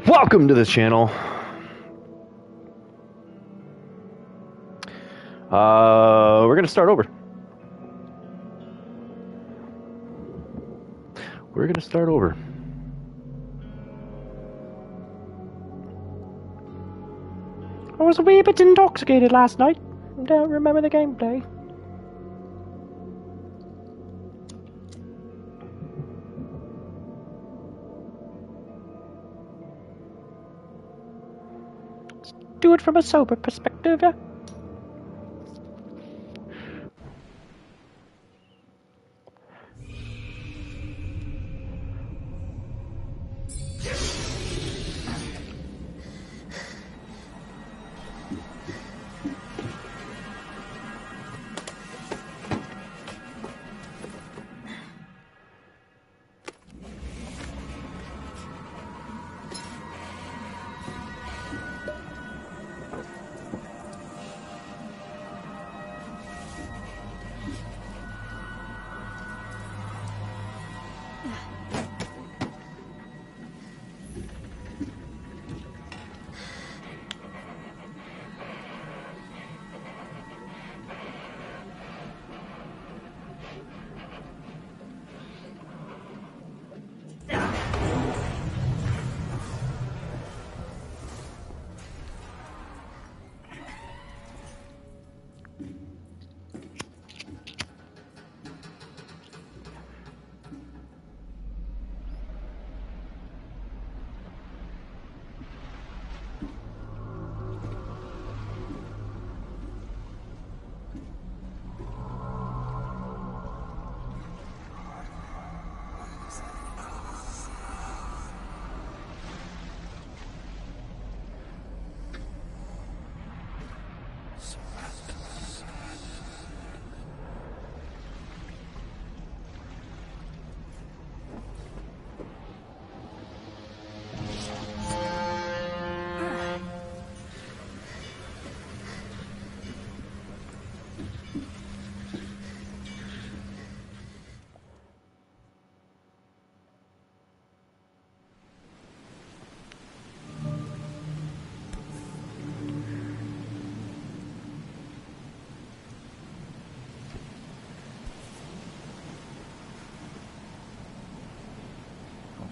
Welcome to the channel. We're gonna start over. I was a wee bit intoxicated last night. Don't remember the gameplay. Let's do it from a sober perspective, yeah?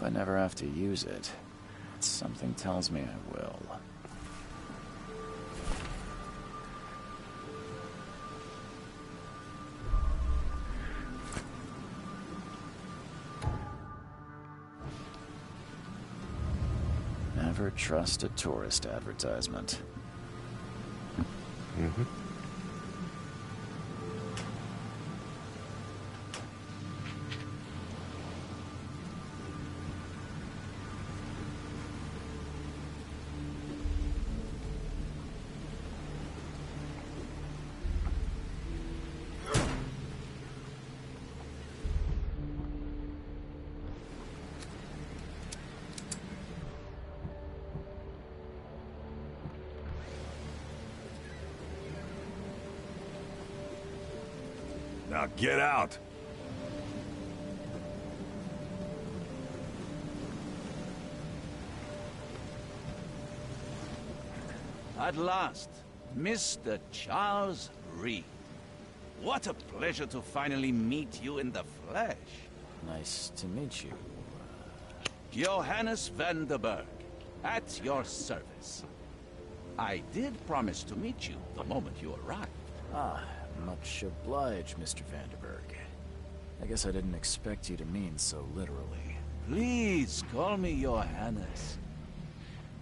I never have to use it. Something tells me I will. Never trust a tourist advertisement. Mm-hmm. Now get out! At last, Mr. Charles Reed. What a pleasure to finally meet you in the flesh. Nice to meet you. Johannes van der Berg, at your service. I did promise to meet you the moment you arrived. Ah, much obliged, Mr. Vanderberg. I guess I didn't expect you to mean so literally. Please call me Johannes.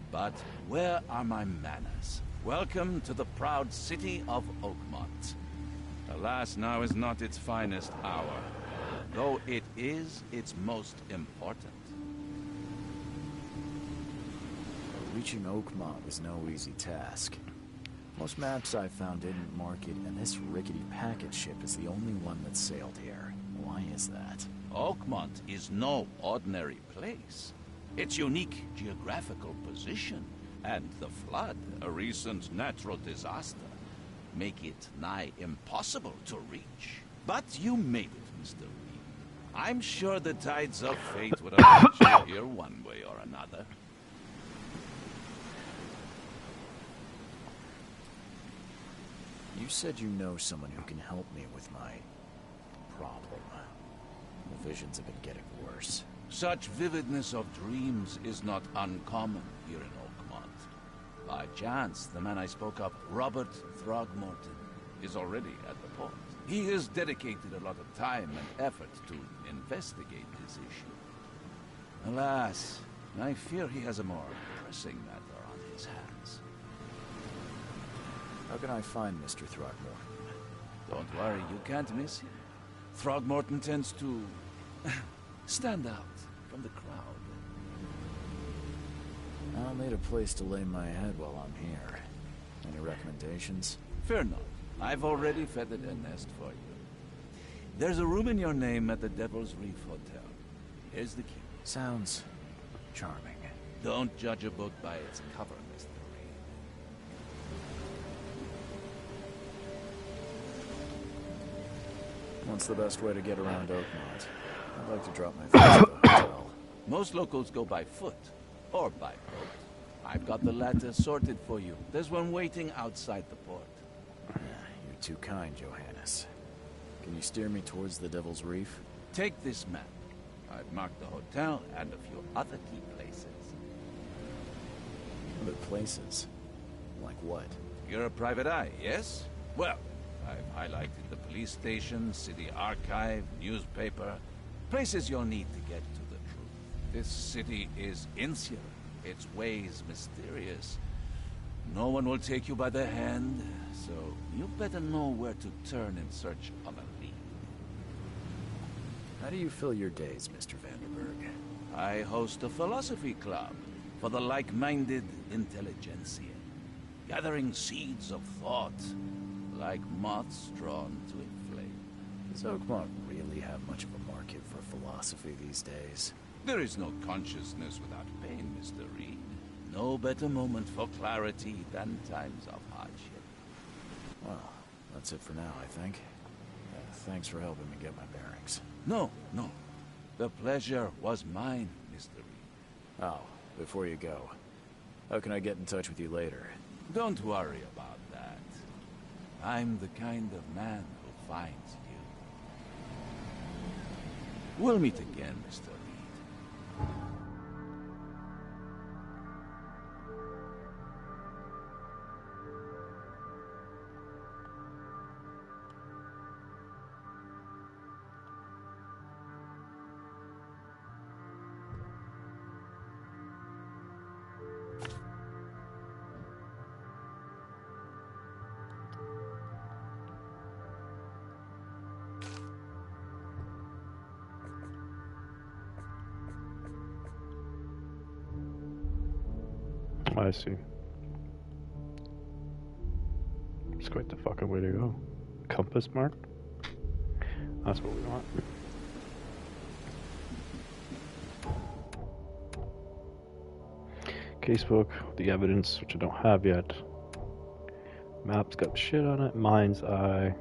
But where are my manners? Welcome to the proud city of Oakmont. Alas, now is not its finest hour, though it is its most important. Reaching Oakmont was no easy task. Most maps I found didn't mark it, and this rickety packet ship is the only one that sailed here. Why is that? Oakmont is no ordinary place. Its unique geographical position and the flood, a recent natural disaster, make it nigh impossible to reach. But you made it, Mr. Reed. I'm sure the tides of fate would have brought you here one way or another. You said you know someone who can help me with my problem. The visions have been getting worse. Such vividness of dreams is not uncommon here in Oakmont. By chance, the man I spoke of, Robert Throgmorton, is already at the port. He has dedicated a lot of time and effort to investigate this issue. Alas, I fear he has a more pressing matter on his hands. How can I find Mr. Throgmorton? Don't worry, you can't miss him. Throgmorton tends to stand out from the crowd. I'll need a place to lay my head while I'm here. Any recommendations? Fear not. I've already feathered a nest for you. There's a room in your name at the Devil's Reef Hotel. Here's the key. Sounds charming. Don't judge a book by its cover, Mr. Reed. What's the best way to get around Oakmont? I'd like to drop my things at the hotel. Most locals go by foot, or by boat. I've got the latter sorted for you. There's one waiting outside the port. You're too kind, Johannes. Can you steer me towards the Devil's Reef? Take this map. I've marked the hotel and a few other key places. Other places? Like what? You're a private eye, yes? Well, I've highlighted the police station, city archive, newspaper, places you'll need to get to the truth. This city is insular, its ways mysterious. No one will take you by the hand, so you better know where to turn in search of a lead. How do you fill your days, Mr. Vanderberg? I host a philosophy club for the like-minded intelligentsia, gathering seeds of thought like moths drawn to a flame. Does Oakmont really have much of a market for philosophy these days? There is no consciousness without pain, Mr. Reed. No better moment for clarity than times of hardship. Well, that's it for now, I think. Thanks for helping me get my bearings. No. The pleasure was mine, Mr. Reed. Oh, before you go, how can I get in touch with you later? Don't worry about that. I'm the kind of man who finds you. We'll meet again, Mr. Reed. I see. It's quite the fucking way to go. Compass mark? That's what we want. Casebook, the evidence, which I don't have yet. Map's got shit on it. Mind's eye.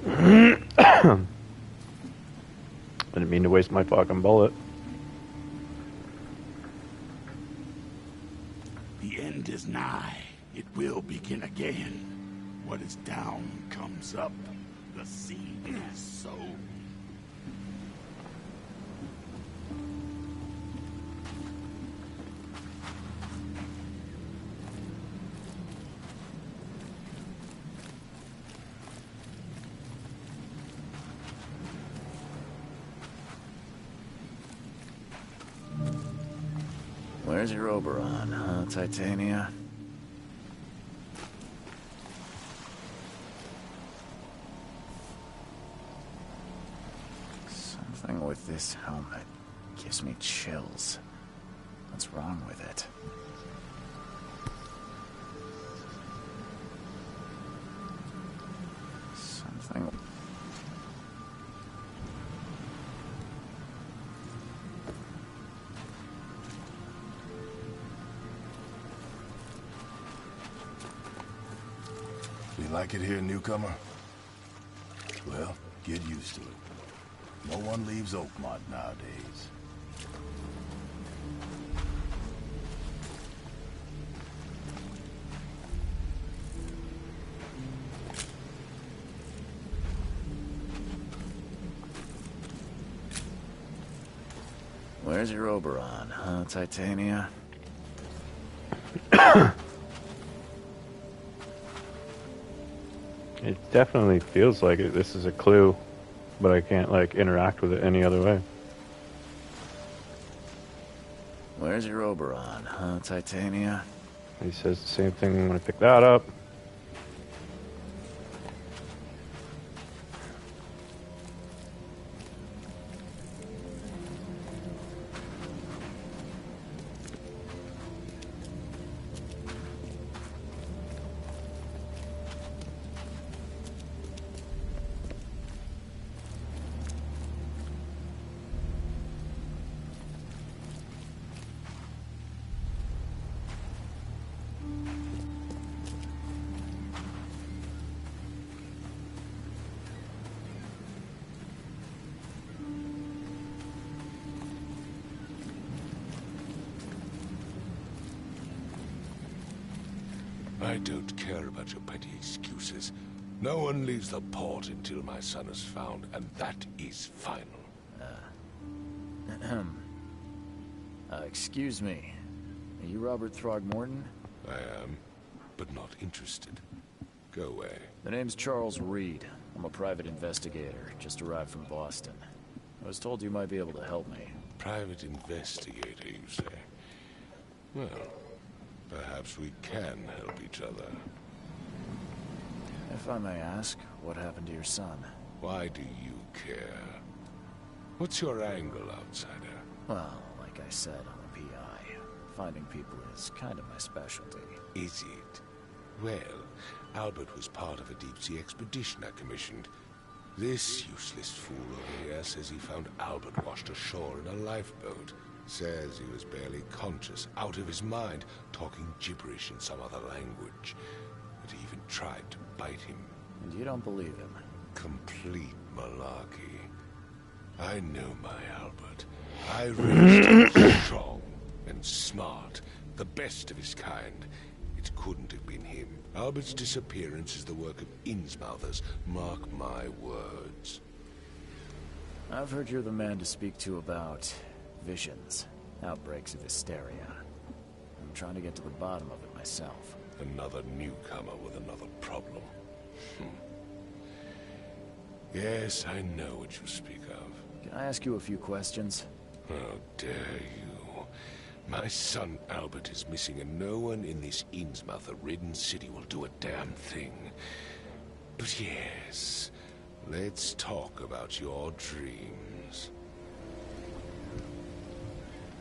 I didn't mean to waste my fucking bullet. The end is nigh. It will begin again. What is down comes up. The seed is sown. Where's your Oberon, huh, Titania? Something with this helmet gives me chills. What's wrong with it? Something... You like it here, newcomer? Well, get used to it. No one leaves Oakmont nowadays. Where's your Oberon, huh, Titania? It definitely feels like it. This is a clue, but I can't, like, interact with it any other way. Where's your Oberon, huh, Titania? He says the same thing when I pick that up. I don't care about your petty excuses. No one leaves the port until my son is found, and that is final. Excuse me. Are you Robert Throgmorton? I am, but not interested. Go away. The name's Charles Reed. I'm a private investigator, just arrived from Boston. I was told you might be able to help me. Private investigator, you say? Well, perhaps we can help each other. If I may ask, what happened to your son? Why do you care? What's your angle, outsider? Well, like I said, I'm a PI. Finding people is kind of my specialty. Is it? Well, Albert was part of a deep-sea expedition I commissioned. This useless fool over here says he found Albert washed ashore in a lifeboat. Says he was barely conscious, out of his mind, talking gibberish in some other language. But he even tried to bite him. And you don't believe him? Complete malarkey. I know my Albert. I raised him strong and smart, the best of his kind. It couldn't have been him. Albert's disappearance is the work of Innsmouthers. Mark my words. I've heard you're the man to speak to about visions, outbreaks of hysteria. I'm trying to get to the bottom of it myself. Another newcomer with another problem. Yes, I know what you speak of. Can I ask you a few questions? How dare you? My son Albert is missing, and no one in this Innsmouther-ridden city will do a damn thing. But yes, let's talk about your dreams.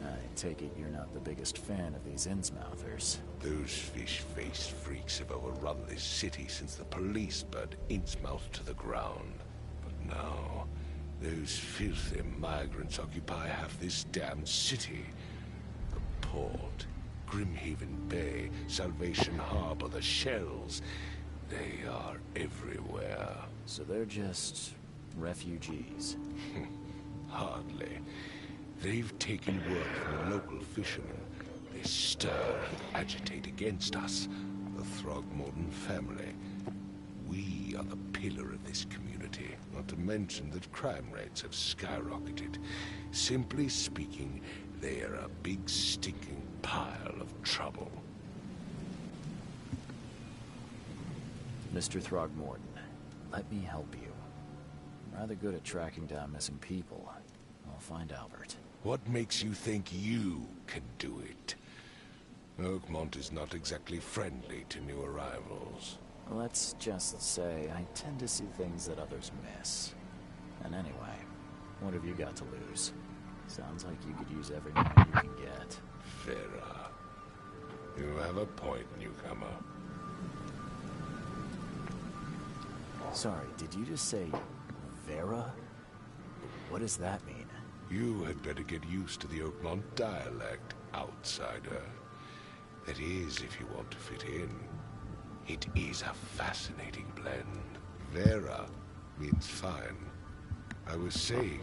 I take it you're not the biggest fan of these Innsmouthers. Those fish-faced freaks have overrun this city since the police burned Innsmouth to the ground. But now, those filthy migrants occupy half this damned city. The port, Grimhaven Bay, Salvation Harbor, the shells. They are everywhere. So they're just refugees. Hardly. They've taken word from the local fishermen. They stir and agitate against us, the Throgmorton family. We are the pillar of this community, not to mention that crime rates have skyrocketed. Simply speaking, they are a big stinking pile of trouble. Mr. Throgmorton, let me help you. I'm rather good at tracking down missing people. I'll find Albert. What makes you think you can do it? Oakmont is not exactly friendly to new arrivals. Let's just say I tend to see things that others miss. And anyway, what have you got to lose? Sounds like you could use every man you can get. Vera. You have a point, newcomer. Sorry, did you just say Vera? What does that mean? You had better get used to the Oakmont dialect, outsider. That is, if you want to fit in. It is a fascinating blend. Vera means fine. I was saying,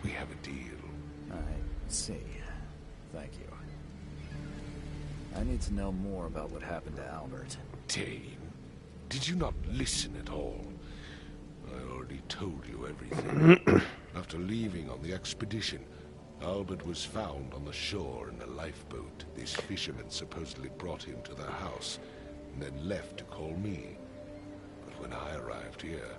we have a deal. I see. Thank you. I need to know more about what happened to Albert. Dane, did you not listen at all? I already told you everything. After leaving on the expedition, Albert was found on the shore in a lifeboat. This fisherman supposedly brought him to their house, and then left to call me. But when I arrived here,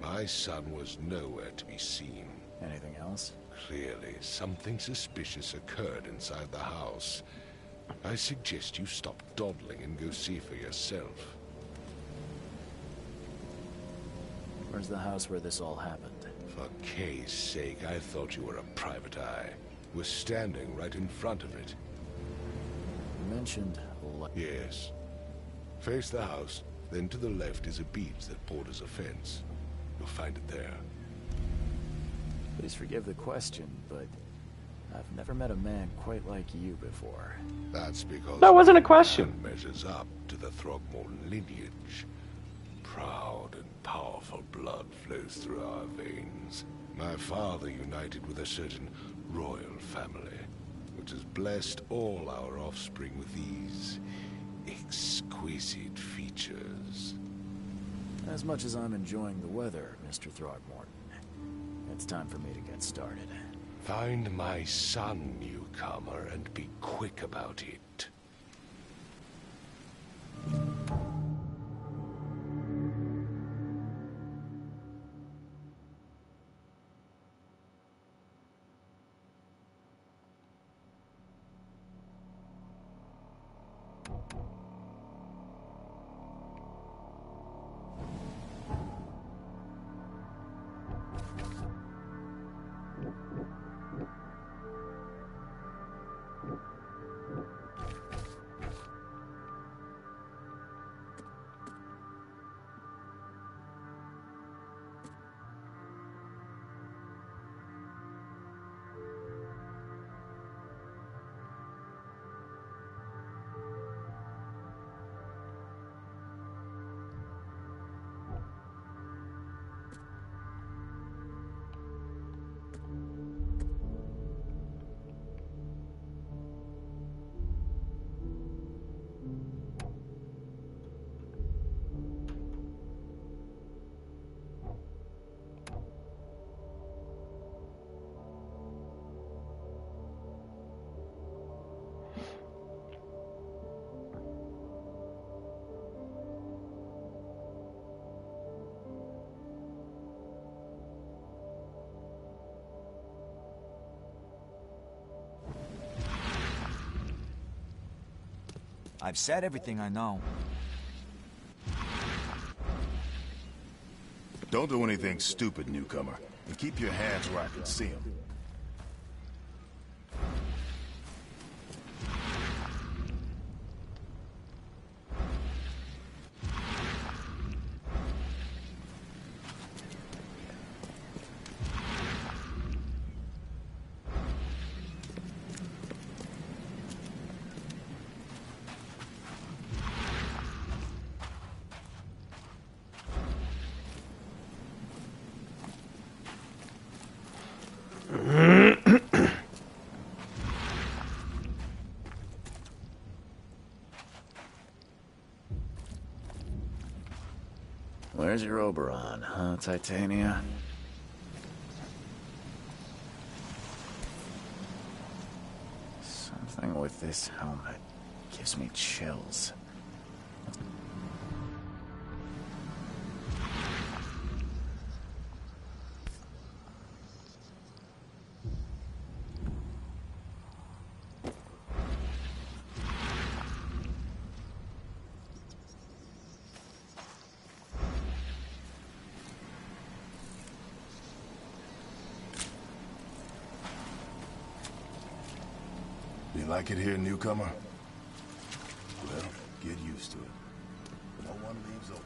my son was nowhere to be seen. Anything else? Clearly, something suspicious occurred inside the house. I suggest you stop dawdling and go see for yourself. Where's the house where this all happened? For Kay's sake, I thought you were a private eye. We're standing right in front of it. You mentioned... Yes. Face the house, then to the left is a beach that borders a fence. You'll find it there. Please forgive the question, but I've never met a man quite like you before. That's because That wasn't a question. man measures up to the Throgmorton lineage. Proud and powerful blood flows through our veins. My father united with a certain royal family, which has blessed all our offspring with these exquisite features. As much as I'm enjoying the weather, Mr. Throgmorton, it's time for me to get started. Find my son, newcomer, and be quick about it. I've said everything I know. Don't do anything stupid, newcomer. And keep your hands where I can see them. Where's your Oberon, huh, Titania? Something with this helmet gives me chills. You like it here, newcomer? Well, get used to it. No one leaves Oakmont.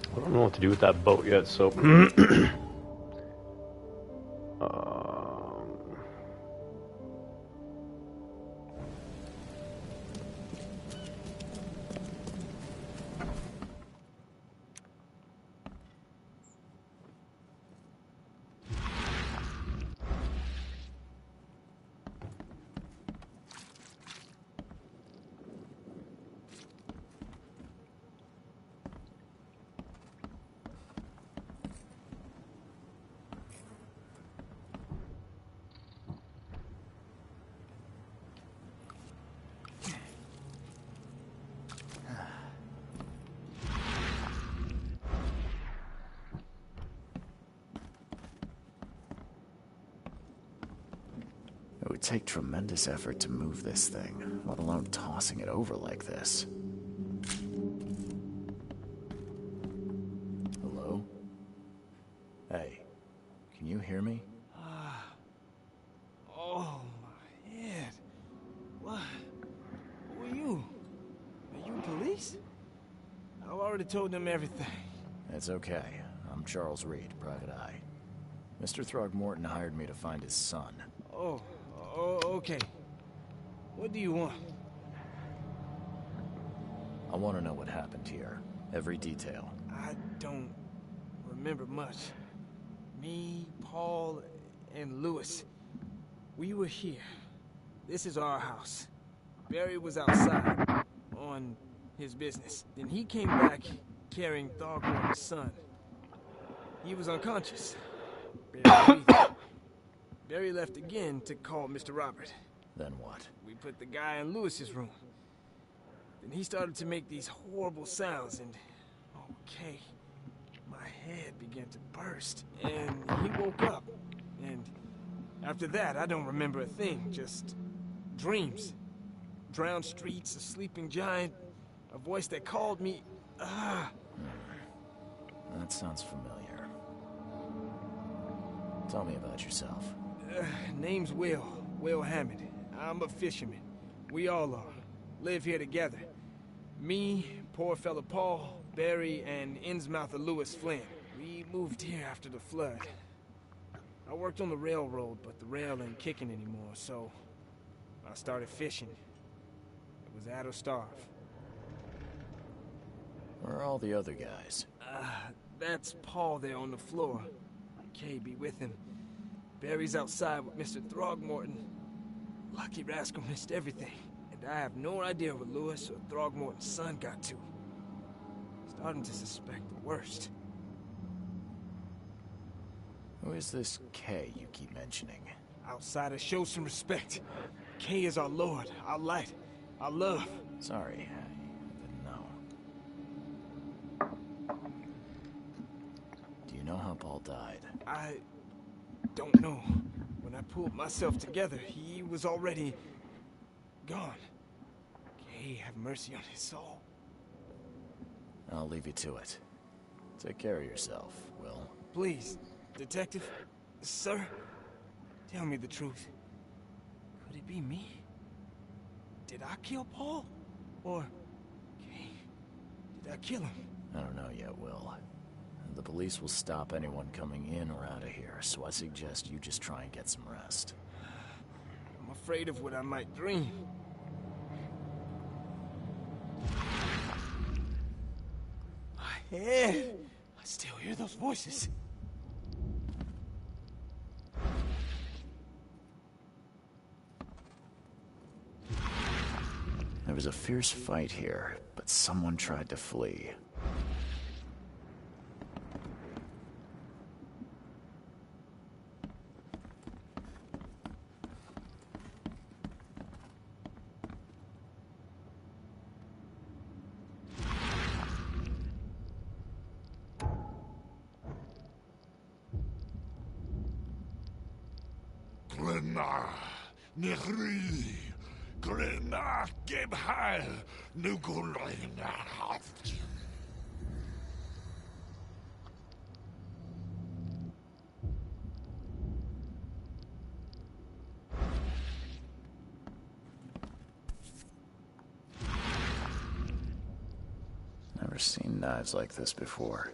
I don't know what to do with that boat yet, so It would take tremendous effort to move this thing, let alone tossing it over like this. Hello? Hey, can you hear me? Oh, my head. What? Who are you? Are you police? I've already told them everything. It's okay. I'm Charles Reed, Private Eye. Mr. Throgmorton hired me to find his son. Oh, okay. What do you want? I want to know what happened here. Every detail. I don't remember much. Me, Paul, and Lewis. We were here. This is our house. Barry was outside, on his business. Then he came back carrying Throgmorton's son. He was unconscious. Barely breathing. Barry left again to call Mr. Robert. Then what? We put the guy in Lewis's room. Then he started to make these horrible sounds and... Okay. My head began to burst. And he woke up. And after that, I don't remember a thing. Just Dreams. Drowned streets, a sleeping giant, a voice that called me. That sounds familiar. Tell me about yourself. Name's Will. Will Hammond. I'm a fisherman. We all are. Live here together. Me, poor fella Paul, Barry, and Innsmouther Lewis Flynn. We moved here after the flood. I worked on the railroad, but the rail ain't kicking anymore, so I started fishing. It was add or starve. Where are all the other guys? That's Paul there on the floor. Kay be with him. Barry's outside with Mr. Throgmorton. Lucky rascal missed everything, and I have no idea what Lewis or Throgmorton's son got to. Starting to suspect the worst. Who is this Kay you keep mentioning? Outsider, show some respect. Kay is our lord, our light, our love. Sorry, I didn't know. Do you know how Paul died? I don't know. When I pulled myself together, he was already gone. Kay, have mercy on his soul. I'll leave you to it. Take care of yourself, Will. Please, Detective, sir, tell me the truth. Could it be me? Did I kill Paul? Or, Kay, did I kill him? I don't know yet, Will. The police will stop anyone coming in or out of here, so I suggest you just try and get some rest. I'm afraid of what I might dream. My head! I still hear those voices. There was a fierce fight here, but someone tried to flee. Glenna, Nehri, Glenna, Gebhal, Nugulina. Never seen knives like this before.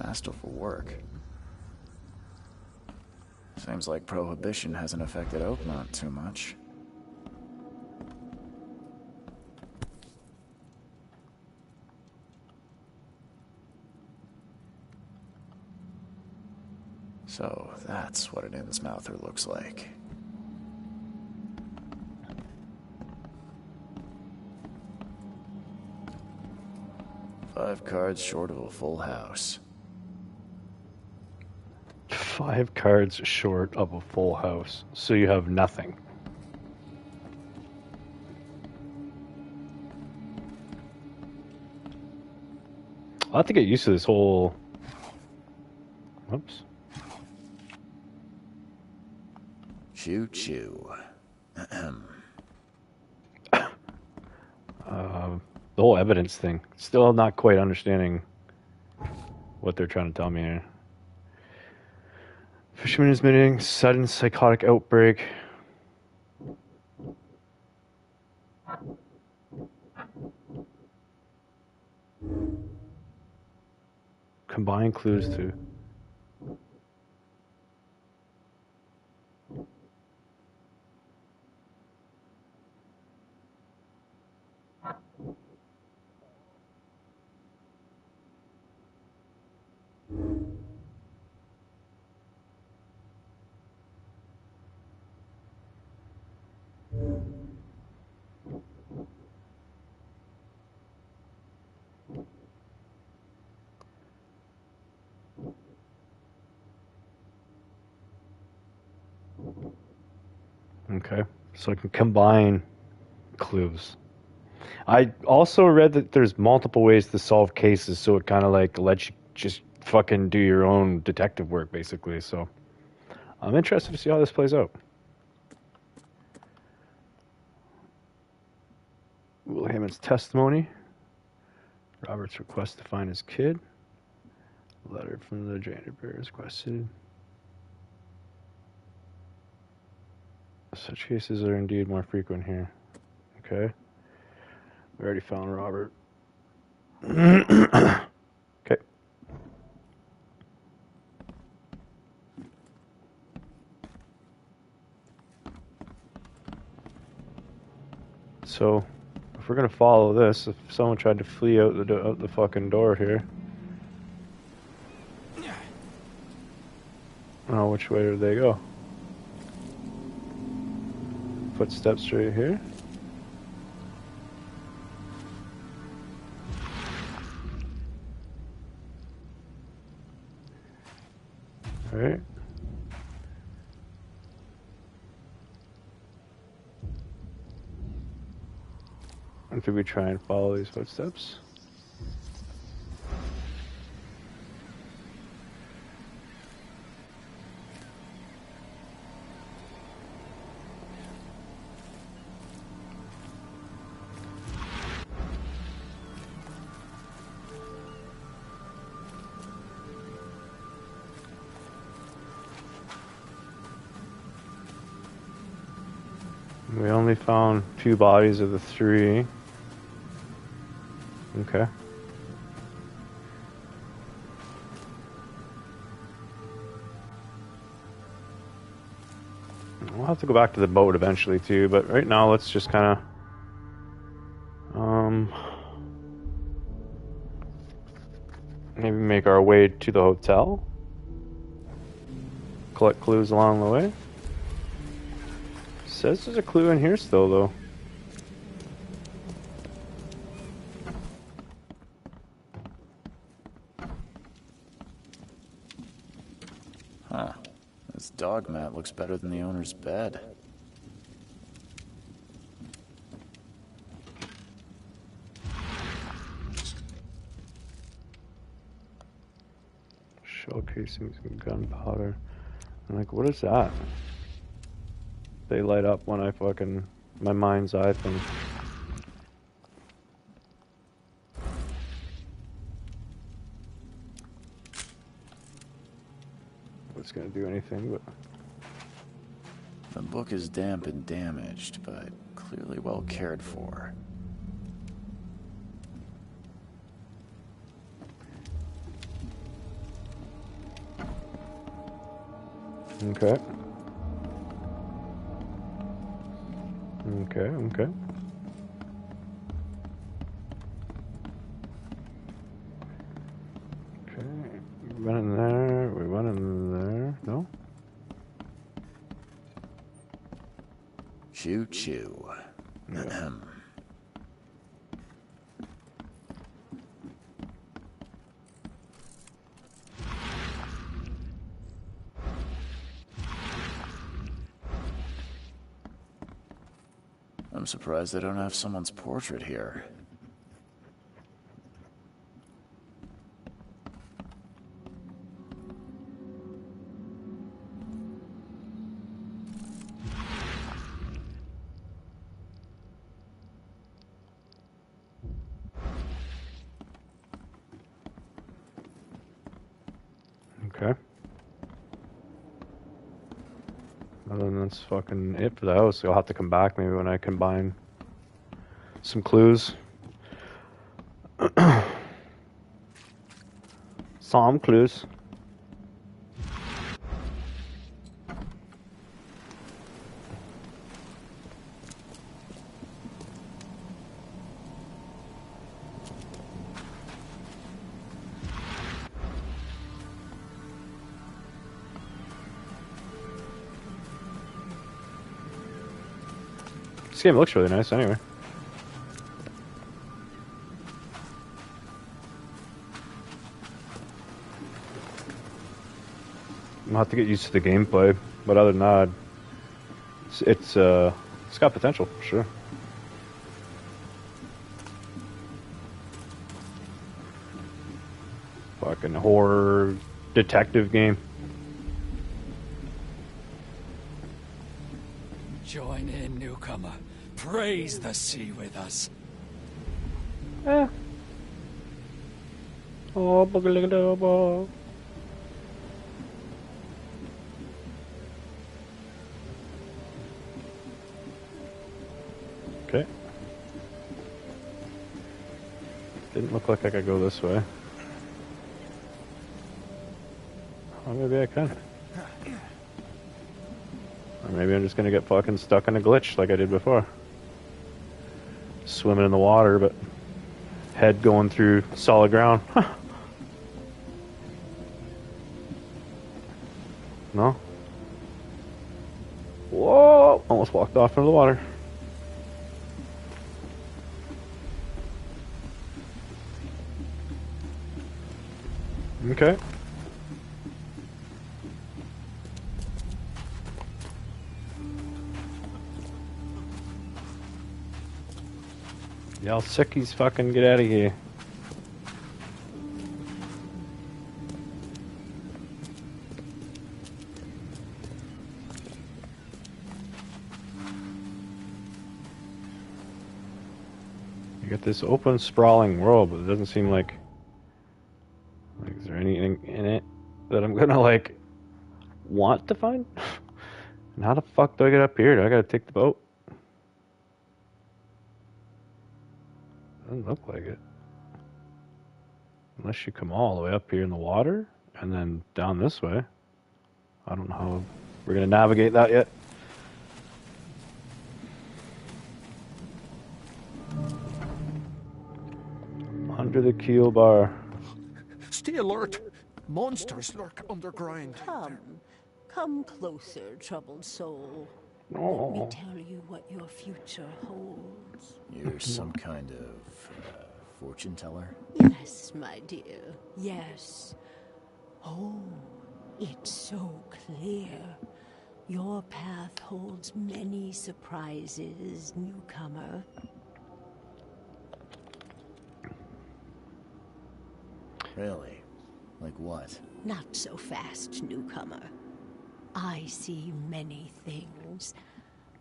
Masterful work. Seems like Prohibition hasn't affected Oakmont too much. So, that's what an Innsmouther looks like. Five cards short of a full house. 5 cards short of a full house, so you have nothing. I'll have to get used to this whole... Whoops. Choo-choo. The whole evidence thing. Still not quite understanding what they're trying to tell me here. Fisherman is admitting sudden psychotic outbreak. Combine clues to... Okay, so I can combine clues. I also read that there's multiple ways to solve cases, so it kind of like lets you just fucking do your own detective work, basically. So I'm interested to see how this plays out. Freeman's testimony. Robert's request to find his kid. Letter from the janitor is requested. Such cases are indeed more frequent here. Okay. We already found Robert. Okay. So, if we're gonna follow this, if someone tried to flee out the fucking door here, oh, which way did they go? Footsteps right here. All right. And do we try and follow these footsteps? We only found 2 bodies of the 3. Okay. We'll have to go back to the boat eventually too, but right now let's just kind of maybe make our way to the hotel. Collect clues along the way. Says there's a clue in here still, though. Huh. This dog mat looks better than the owner's bed. Shell casings and gunpowder. I'm like, what is that? They light up when I fucking... my mind's eye thing. It's gonna do anything, but... The book is damp and damaged, but clearly well cared for. Okay. Okay. Okay, we went in there, no? Choo-choo. Ahem. I'm surprised they don't have someone's portrait here. Okay. Other than that's fucking it for the house. I'll have to come back maybe when I combine some clues. Some clues. This game looks really nice anyway. I'll have to get used to the gameplay, but other than that, it's got potential for sure. Fucking horror detective game. Join in, newcomer. Praise the sea with us. Eh. Oh, buggle. Okay. Didn't look like I could go this way. Oh, maybe I can. Or maybe I'm just gonna get fucking stuck in a glitch like I did before. Swimming in the water, but head going through solid ground. No? Whoa! Almost walked off into the water. Okay. Y'all sickies fucking get out of here. You got this open, sprawling world, but it doesn't seem like is there anything in it that I'm gonna like want to find? And how the fuck do I get up here? Do I gotta take the boat? Doesn't look like it. Unless you come all the way up here in the water and then down this way. I don't know how we're gonna navigate that yet. Under the keel bar. Stay alert. Monsters lurk underground. Come closer, troubled soul. Oh. Let me tell you what your future holds. You're some kind of fortune teller? Yes, my dear, yes. Oh, it's so clear. Your path holds many surprises, newcomer. Really? Like what? Not so fast, newcomer. I see many things.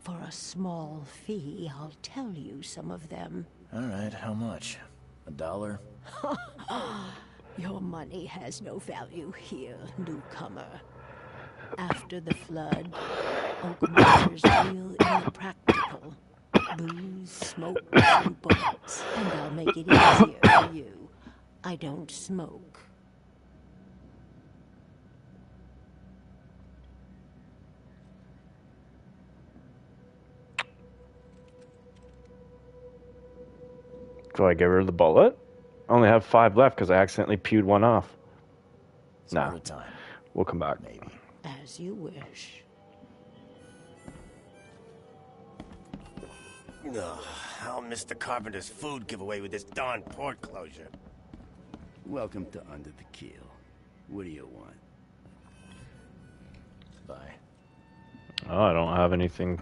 For a small fee, I'll tell you some of them. All right, how much? $1? Your money has no value here, newcomer. After the flood, Oakmother's real impractical. Booze, smoke, and bullets, and I'll make it easier for you. I don't smoke. Do I give her the bullet? I only have 5 left because I accidentally pewed one off. Nah, time. We'll come back. Maybe. As you wish. Ugh, I'll miss the Carpenter's food giveaway with this darn port closure. Welcome to Under the Keel. What do you want? Bye. Oh, I don't have anything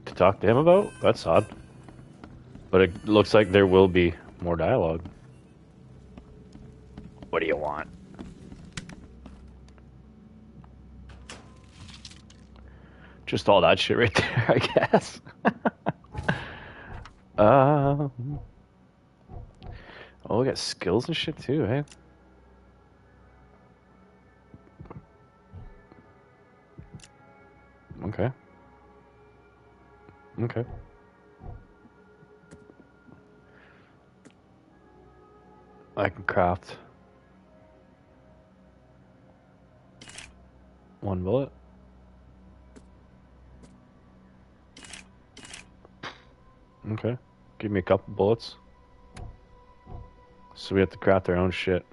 to talk to him about? That's odd. But it looks like there will be more dialogue. What do you want? Just all that shit right there, I guess. Oh, we got skills and shit too, eh? Okay. Okay. I can craft 1 bullet. Okay. Give me a couple bullets. So we have to craft our own shit.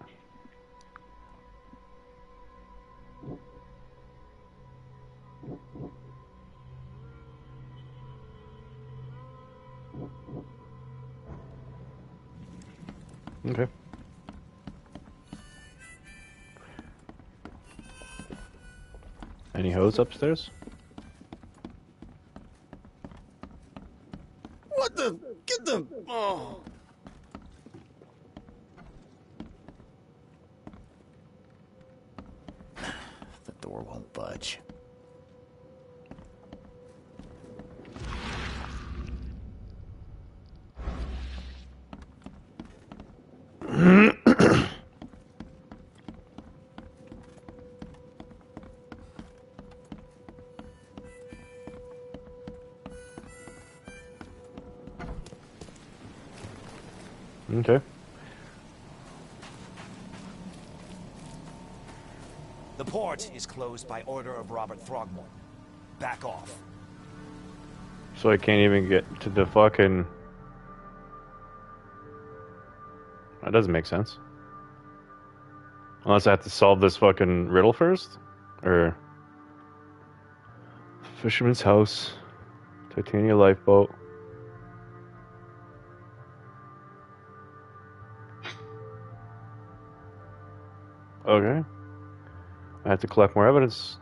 Okay. Any hose upstairs? What the? Get them! Oh. The door won't budge. Okay. The port is closed by order of Robert Throgmorton. Back off. So I can't even get to the fucking... That doesn't make sense. Unless I have to solve this fucking riddle first? Or... Fisherman's house. Titania lifeboat. Okay. I have to collect more evidence.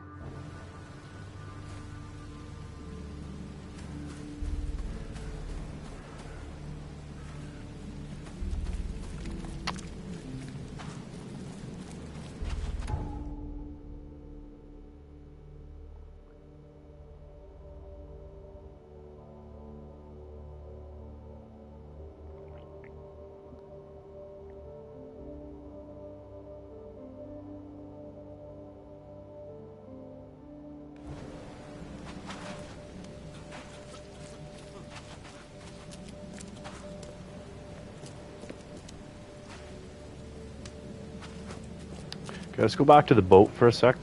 Okay, let's go back to the boat for a sec.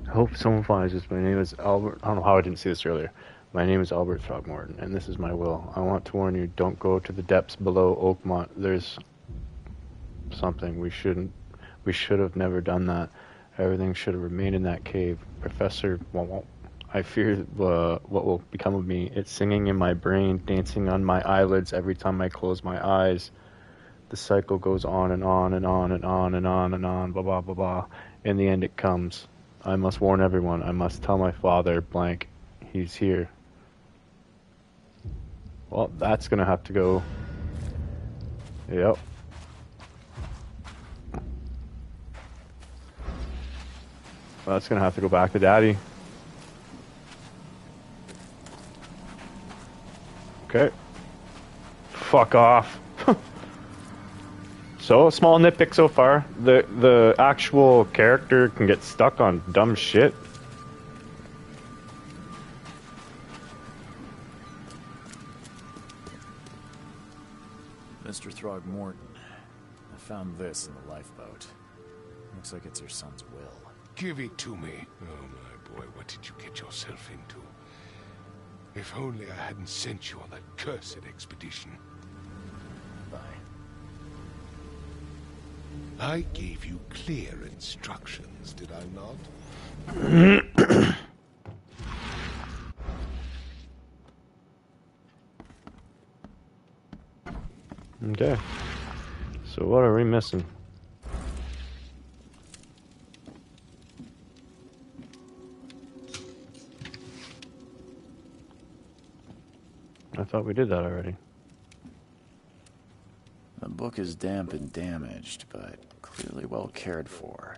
I hope someone finds this. My name is Albert. I don't know how I didn't see this earlier. My name is Albert Throgmorton, and this is my will. I want to warn you, don't go to the depths below Oakmont. There's something we should have never done that. Everything should have remained in that cave. Professor, I fear what will become of me. It's singing in my brain, dancing on my eyelids every time I close my eyes. The cycle goes on and on and on and on and on and on, blah, blah, blah, blah. In the end it comes. I must warn everyone. I must tell my father, blank, he's here. Well, that's gonna have to go. Yep. Well, that's gonna have to go back to Daddy. Okay. Fuck off. So, a small nitpick so far. The actual character can get stuck on dumb shit. Mr. Throgmorton, I found this in the lifeboat. Looks like it's your son's will. Give it to me. Oh, my boy, what did you get yourself into? If only I hadn't sent you on that cursed expedition. Bye. I gave you clear instructions, did I not? Okay. So what are we missing? I thought we did that already. The book is damp and damaged, but clearly well cared for.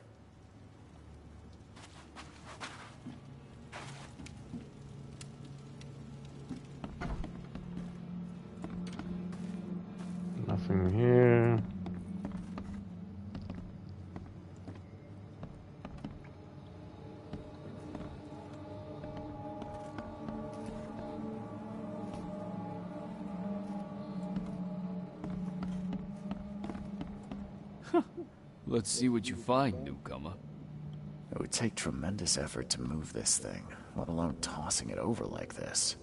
Nothing here. Let's see what you find, newcomer. It would take tremendous effort to move this thing, let alone tossing it over like this.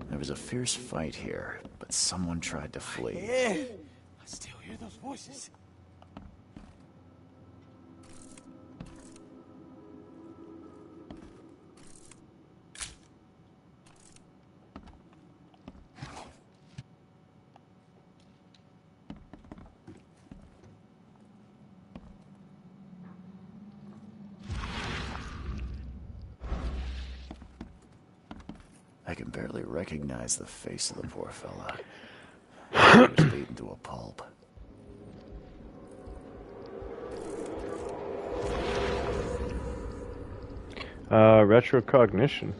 There was a fierce fight here, but someone tried to flee. Yeah, I still hear those voices. I can barely recognize the face of the poor fella. He was beaten to a pulp. Retrocognition.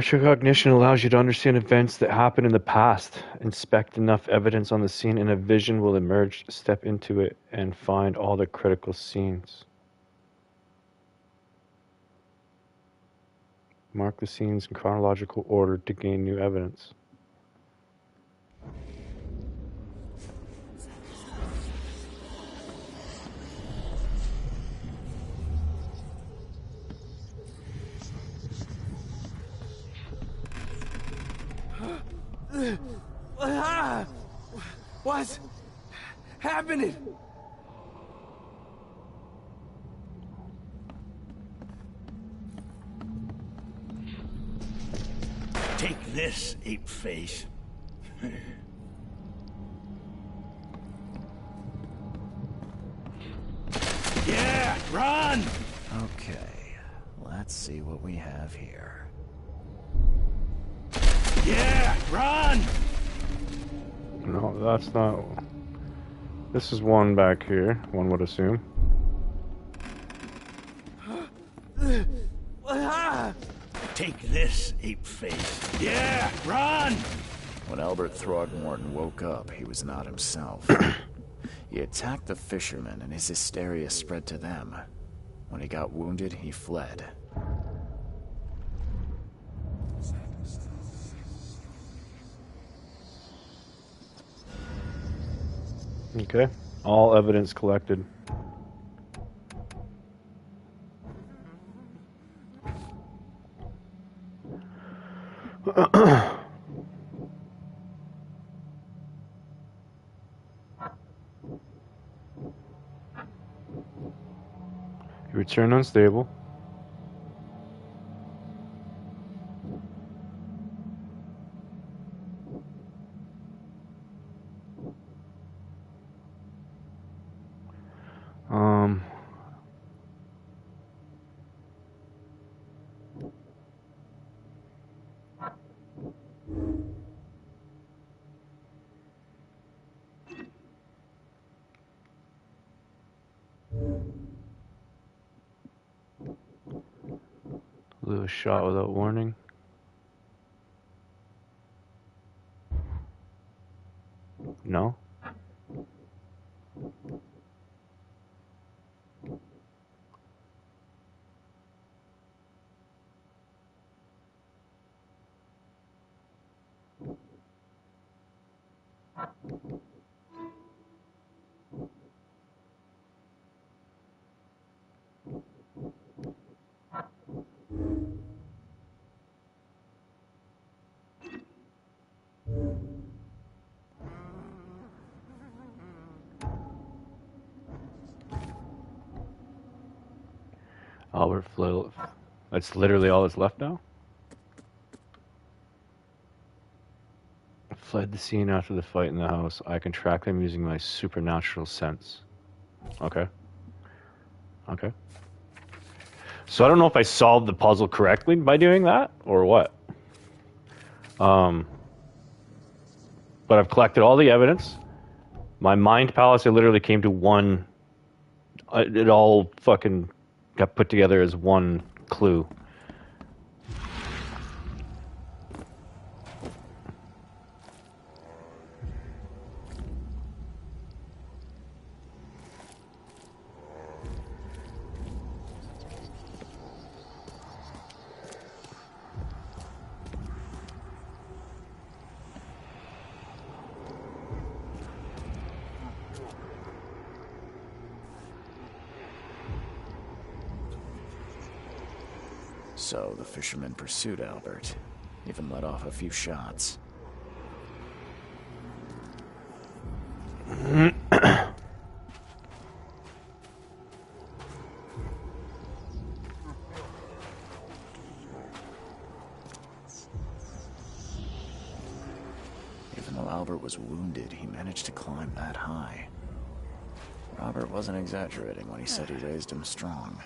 Retrocognition allows you to understand events that happened in the past. Inspect enough evidence on the scene and a vision will emerge. Step into it and find all the critical scenes. Mark the scenes in chronological order to gain new evidence. What's happening? Take this, ape face. Yeah, run! Okay, let's see what we have here. Yeah, run! No, that's not... This is one back here, one would assume. Take this, ape face. Yeah, run! When Albert Throgmorton woke up, he was not himself. He attacked the fishermen and his hysteria spread to them. When he got wounded, he fled. Okay, all evidence collected. You return unstable. Lewis shot without warning. No? Albert fled. That's literally all that's left now? Fled the scene after the fight in the house. I can track them using my supernatural sense. Okay. Okay. So I don't know if I solved the puzzle correctly by doing that, or what. But I've collected all the evidence. My mind palace, I literally came to one... It all fucking got put together as one clue. So the fishermen pursued Albert, even let off a few shots. Even though Albert was wounded, he managed to climb that high. Robert wasn't exaggerating when he said he raised him strong.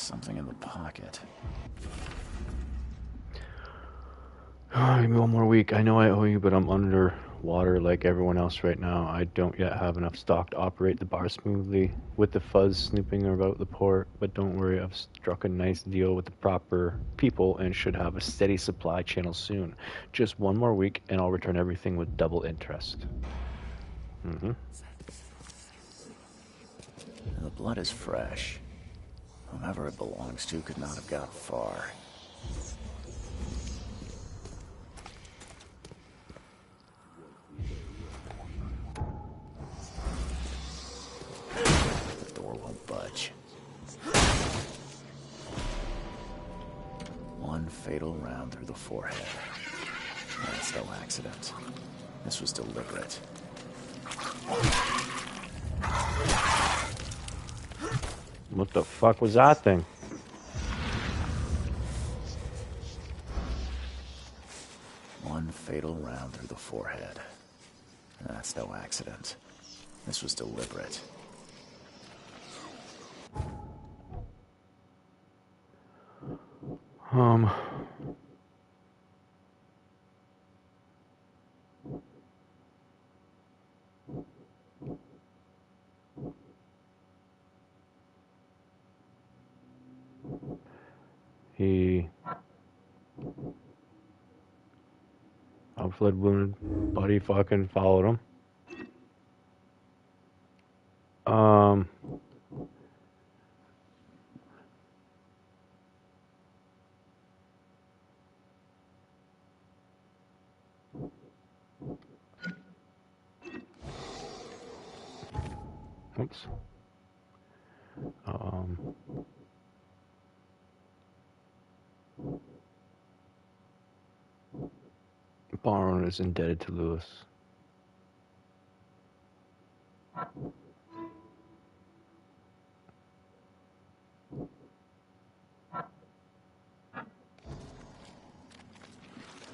something in the pocket. Give me one more week. I know I owe you, but I'm underwater like everyone else right now. I don't yet have enough stock to operate the bar smoothly with the fuzz snooping about the port. But don't worry, I've struck a nice deal with the proper people and should have a steady supply channel soon. Just one more week and I'll return everything with double interest. The blood is fresh. Whomever it belongs to could not have got far. The door won't budge. One fatal round through the forehead. That's no accident. This was deliberate. What the fuck was that thing? One fatal round through the forehead. That's no accident. This was deliberate. He outfled wounded buddy fucking followed him. Oops. Bar owner is indebted to Lewis.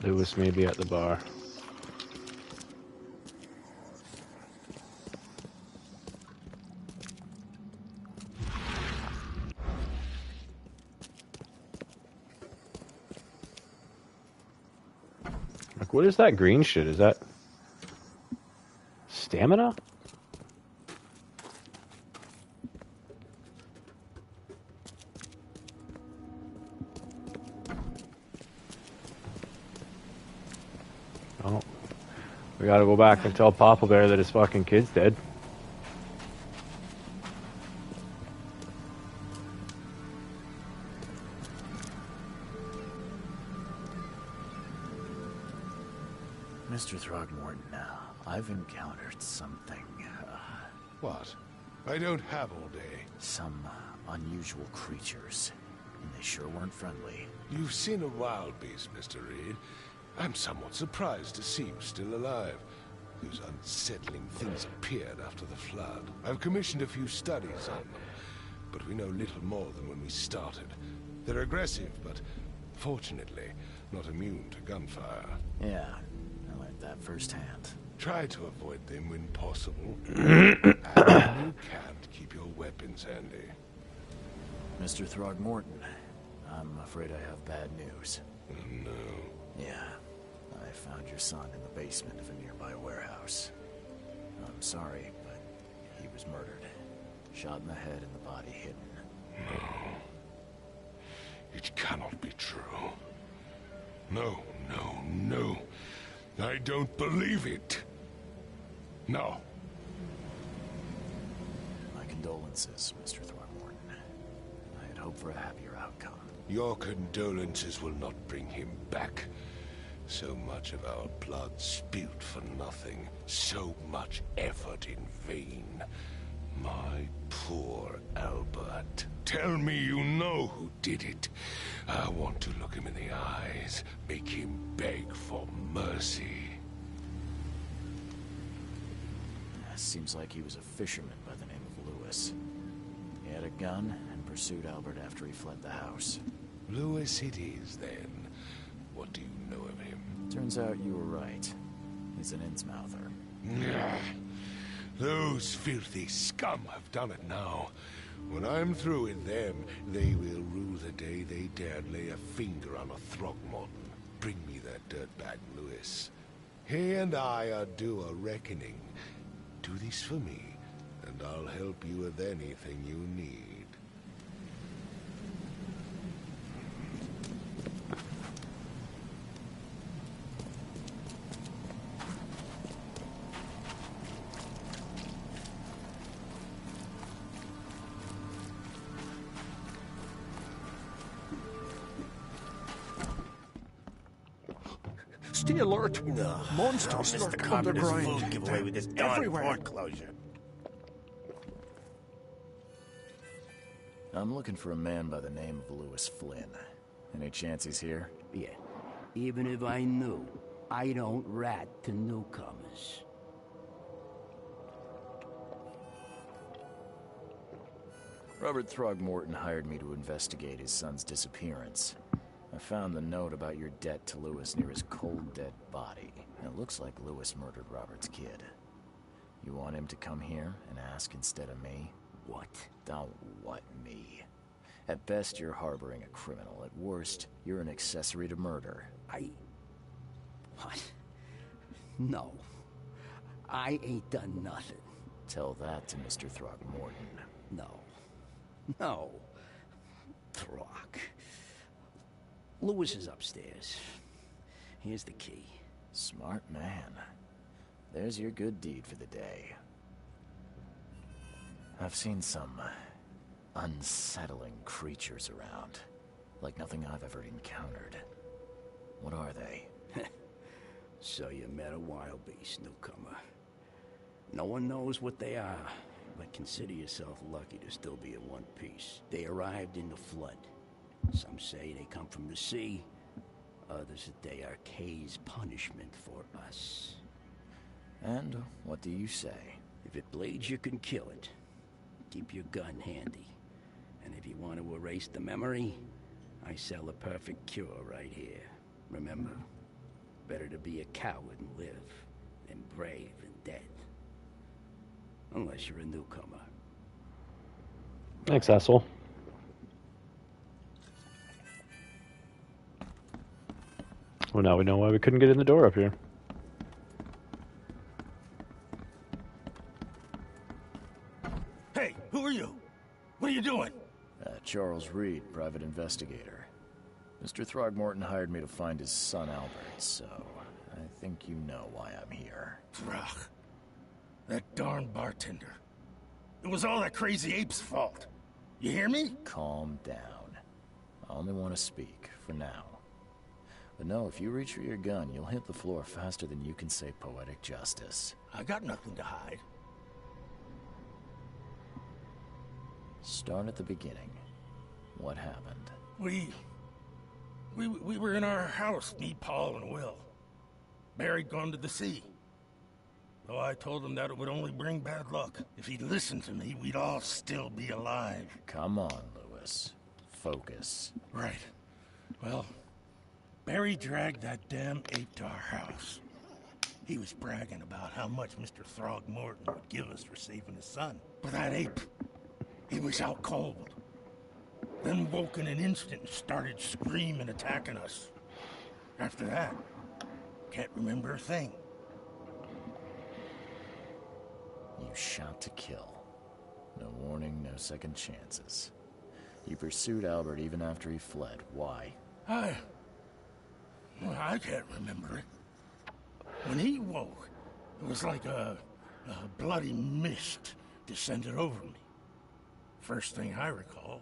Lewis may be at the bar. Like, what is that green shit? Is that stamina? Oh, we gotta go back and tell Papa Bear that his fucking kid's dead. Mr. Throgmorton, I've encountered something. What? I don't have all day. Some unusual creatures. And they sure weren't friendly. You've seen a wild beast, Mr. Reed. I'm somewhat surprised to see you still alive. Those unsettling things appeared after the flood. I've commissioned a few studies on them, but we know little more than when we started. They're aggressive, but fortunately, not immune to gunfire. Yeah, I learned that firsthand. Try to avoid them when possible. And you can't keep your weapons handy. Mr. Throgmorton, I'm afraid I have bad news. No. Yeah, I found your son in the basement of a nearby warehouse. I'm sorry, but he was murdered. Shot in the head and the body hidden. No. It cannot be true. No, no, no. I don't believe it. No. My condolences, Mr. Throgmorton. I had hoped for a happier outcome. Your condolences will not bring him back. So much of our blood spilled for nothing. So much effort in vain. My poor Albert. Tell me you know who did it. I want to look him in the eyes, make him beg for mercy. Seems like he was a fisherman by the name of Lewis. He had a gun and pursued Albert after he fled the house. Lewis it is, then. What do you know of him? Turns out you were right. He's an Innsmouther. Those filthy scum have done it now. When I'm through with them, they will rue the day they dared lay a finger on a Throgmorton. Bring me that dirtbag, Lewis. He and I are due a reckoning. Do this for me, and I'll help you with anything you need. Stay alert. Monsters Mr. lurk Carpenter's underground. food giveaway with this darn Everywhere. port closure. I'm looking for a man by the name of Lewis Flynn. Any chance he's here? Yeah. Even if I knew, I don't rat to newcomers. Robert Throgmorton hired me to investigate his son's disappearance. I found the note about your debt to Lewis near his cold, dead body. It looks like Lewis murdered Robert's kid. You want him to come here and ask instead of me? What? Don't what me. At best, you're harboring a criminal. At worst, you're an accessory to murder. What? No. I ain't done nothing. Tell that to Mr. Throgmorton. No. Throg. Lewis is upstairs. Here's the key. Smart man. There's your good deed for the day. I've seen some unsettling creatures around. Like nothing I've ever encountered. What are they? So you met a wild beast, newcomer. No one knows what they are, but consider yourself lucky to still be in one piece. They arrived in the flood. Some say they come from the sea. Others that they are Kay's punishment for us. And what do you say? If it bleeds, you can kill it. Keep your gun handy. And if you want to erase the memory, I sell a perfect cure right here. Remember, better to be a coward and live than brave and dead. Unless you're a newcomer. Thanks, asshole. Well, now we know why we couldn't get in the door up here. Hey, who are you? What are you doing? Charles Reed, private investigator. Mr. Throgmorton hired me to find his son Albert, so I think you know why I'm here. Throg. That darn bartender. It was all that crazy ape's fault. You hear me? Calm down. I only want to speak, for now. But no, if you reach for your gun, you'll hit the floor faster than you can say poetic justice. I got nothing to hide. Start at the beginning. What happened? We were in our house, me, Paul, and Will. Barry'd gone to the sea. Though I told him that it would only bring bad luck. If he'd listened to me, we'd all still be alive. Come on, Lewis. Focus. Right. Well, Barry dragged that damn ape to our house. He was bragging about how much Mr. Throgmorton would give us for saving his son. But that ape, he was out cold. Then woke in an instant and started screaming, attacking us. After that, can't remember a thing. You shot to kill. No warning, no second chances. You pursued Albert even after he fled. Why? I can't remember it. When he woke, it was like a bloody mist descended over me. First thing I recall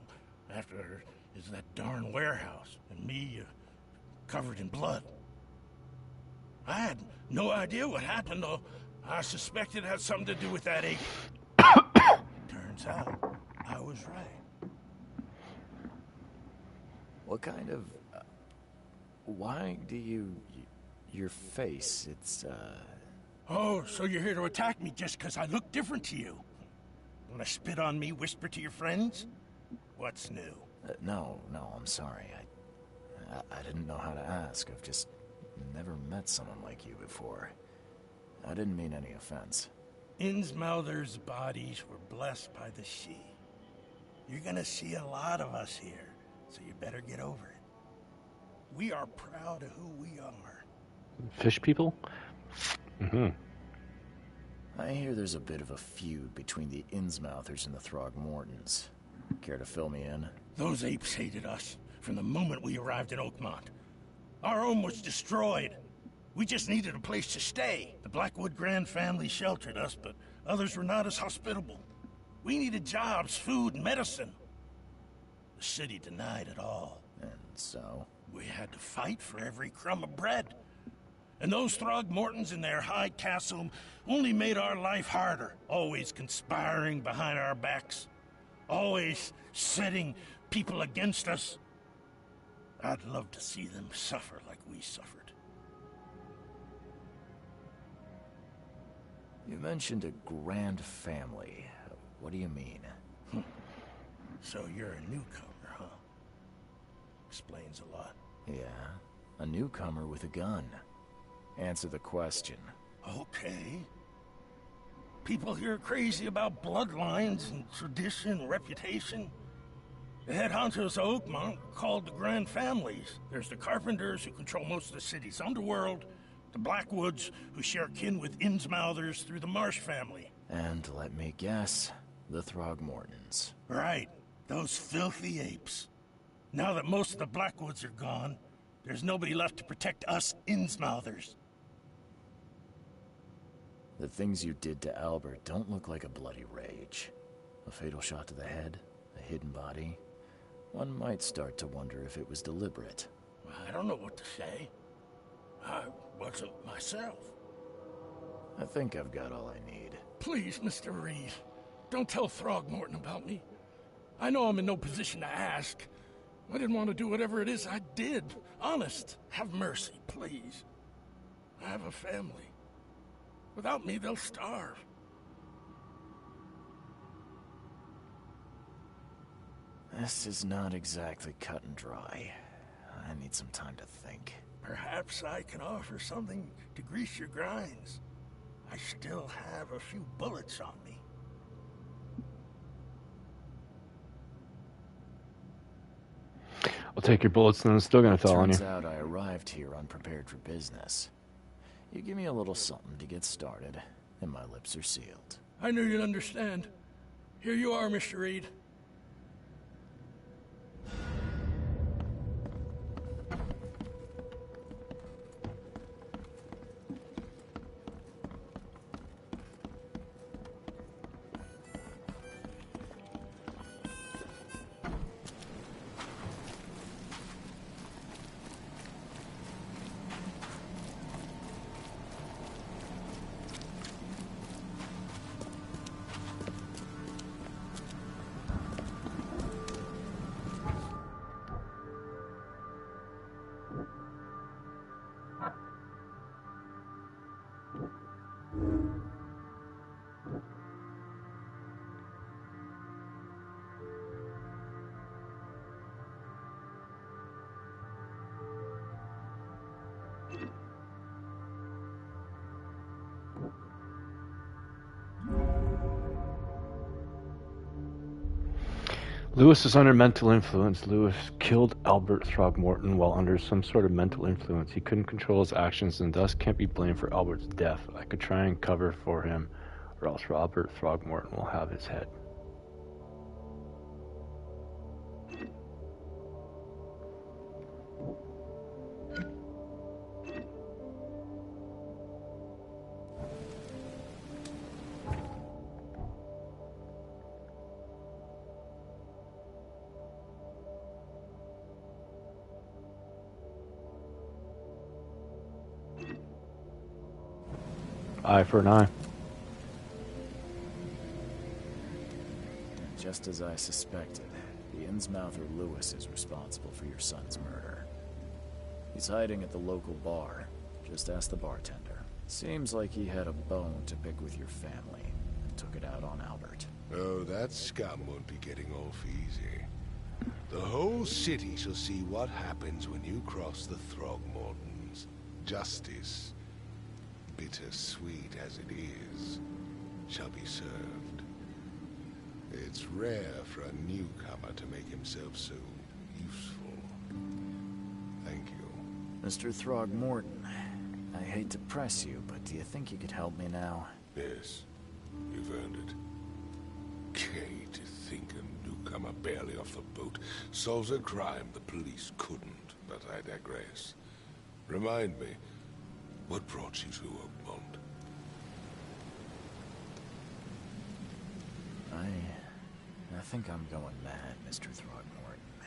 after is that darn warehouse and me covered in blood. I had no idea what happened, though. I suspected it had something to do with that ape. Turns out, I was right. What kind of... why do you... your face, it's, Oh, so you're here to attack me just because I look different to you? Want to spit on me, whisper to your friends? What's new? No, I'm sorry. I didn't know how to ask. I've just never met someone like you before. I didn't mean any offense. Innsmouthers' bodies were blessed by the sea. You're gonna see a lot of us here, so you better get over it. We are proud of who we are. Fish people? Mm-hmm. I hear there's a bit of a feud between the Innsmouthers and the Throgmortons. Care to fill me in? Those apes hated us from the moment we arrived in Oakmont. Our home was destroyed. We just needed a place to stay. The Blackwood Grand family sheltered us, but others were not as hospitable. We needed jobs, food, and medicine. The city denied it all. And so? We had to fight for every crumb of bread. And those Throgmortons in their high castle only made our life harder, always conspiring behind our backs, always setting people against us. I'd love to see them suffer like we suffered. You mentioned a grand family. What do you mean? So you're a newcomer, huh? Explains a lot. Yeah, a newcomer with a gun. Answer the question. Okay. People here are crazy about bloodlines and tradition and reputation. The head honchos of Oakmont are called the Grand Families. There's the Carpenters, who control most of the city's underworld, the Blackwoods, who share kin with Innsmouthers through the Marsh family. And let me guess, the Throgmortons. Right, those filthy apes. Now that most of the Blackwoods are gone, there's nobody left to protect us Innsmouthers. The things you did to Albert don't look like a bloody rage. A fatal shot to the head, a hidden body. One might start to wonder if it was deliberate. I don't know what to say. I wasn't myself. I think I've got all I need. Please, Mr. Reed, don't tell Throgmorton about me. I know I'm in no position to ask. I didn't want to do whatever it is I did. Honest, have mercy, please. I have a family. Without me, they'll starve. This is not exactly cut and dry. I need some time to think. Perhaps I can offer something to grease your grinds. I still have a few bullets on me. I'll take your bullets and I'm still gonna tell on you. Turns out I arrived here unprepared for business. You give me a little something to get started, and my lips are sealed. I knew you'd understand. Here you are, Mr. Reed. Lewis is under mental influence. Lewis killed Albert Throgmorton while under some sort of mental influence. He couldn't control his actions and thus can't be blamed for Albert's death. I could try and cover for him, or else Robert Throgmorton will have his head. Eye for an eye. Just as I suspected, the Innsmouther Lewis is responsible for your son's murder. He's hiding at the local bar. Just ask the bartender. Seems like he had a bone to pick with your family and took it out on Albert. Oh, that scum won't be getting off easy. The whole city shall see what happens when you cross the Throgmortons. Justice, bittersweet as it is, shall be served. It's rare for a newcomer to make himself so useful. Thank you. Mr. Throgmorton, I hate to press you, but do you think you could help me now? Yes, you've earned it. Gay to think a newcomer barely off the boat solves a crime the police couldn't, but I digress. Remind me, what brought you to Oakmont? I think I'm going mad, Mr. Throgmorton.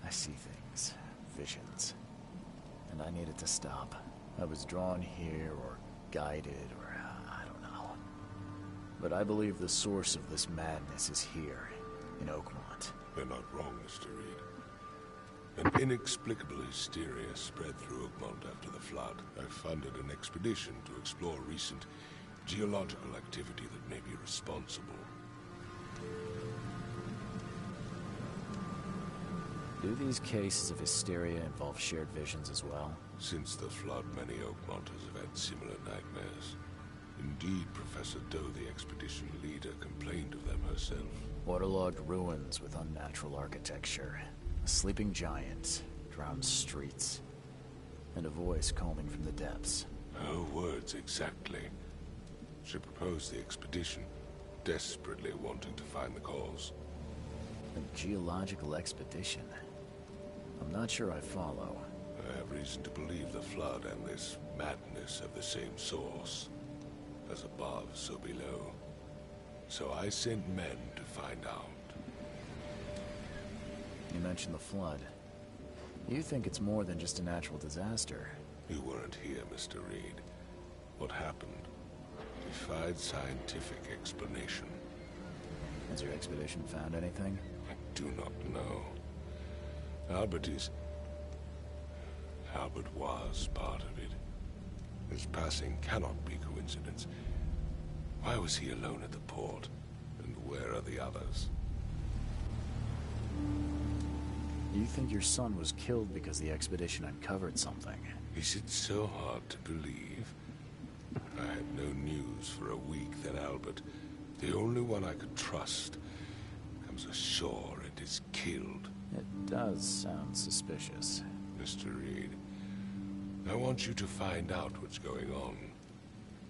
I see things, visions, and I needed to stop. I was drawn here, or guided, or I don't know. But I believe the source of this madness is here, in Oakmont. You're not wrong, Mr. Reed. An inexplicable hysteria spread through Oakmont after the flood. I funded an expedition to explore recent geological activity that may be responsible. Do these cases of hysteria involve shared visions as well? Since the flood, many Oakmonters have had similar nightmares. Indeed, Professor Doe, the expedition leader, complained of them herself. Waterlogged ruins with unnatural architecture, a sleeping giant, drowned streets, and a voice calling from the depths. Her words exactly. She proposed the expedition, desperately wanting to find the cause. A geological expedition? I'm not sure I follow. I have reason to believe the flood and this madness have the same source. As above, so below. So I sent men to find out. You mentioned the flood. You think it's more than just a natural disaster? You weren't here, Mr. Reed. What happened defied scientific explanation. Has your expedition found anything? I do not know. Albert was part of it. His passing cannot be coincidence. Why was he alone at the port? And where are the others? You think your son was killed because the expedition uncovered something? Is it so hard to believe? I had no news for a week that Albert, the only one I could trust, comes ashore and is killed. It does sound suspicious. Mr. Reed, I want you to find out what's going on.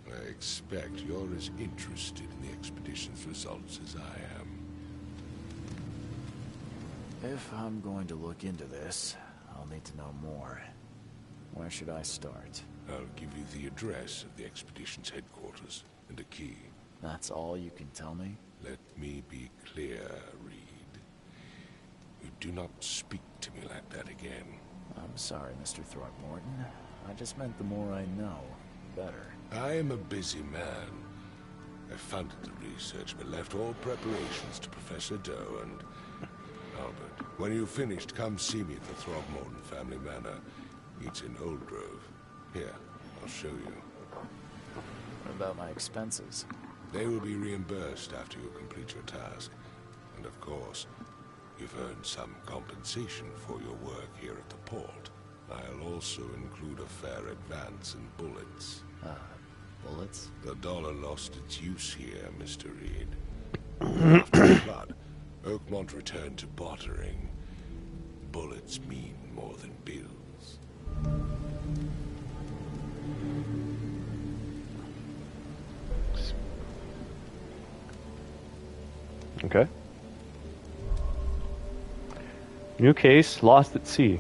I expect you're as interested in the expedition's results as I am. If I'm going to look into this, I'll need to know more. Where should I start? I'll give you the address of the expedition's headquarters and a key. That's all you can tell me? Let me be clear, Reed. You do not speak to me like that again. I'm sorry, Mr. Throgmorton. I just meant the more I know, better. I am a busy man. I funded the research, but left all preparations to Professor Doe and Albert. When you've finished, come see me at the Throgmorton family manor. It's in Old Grove. Here, I'll show you. What about my expenses? They will be reimbursed after you complete your task. And of course, you've earned some compensation for your work here at the port. I'll also include a fair advance in bullets. Bullets? The dollar lost its use here, Mr. Reed. After the flood, Oakmont returned to bartering. Bullets mean more than bills. Okay. New case, lost at sea.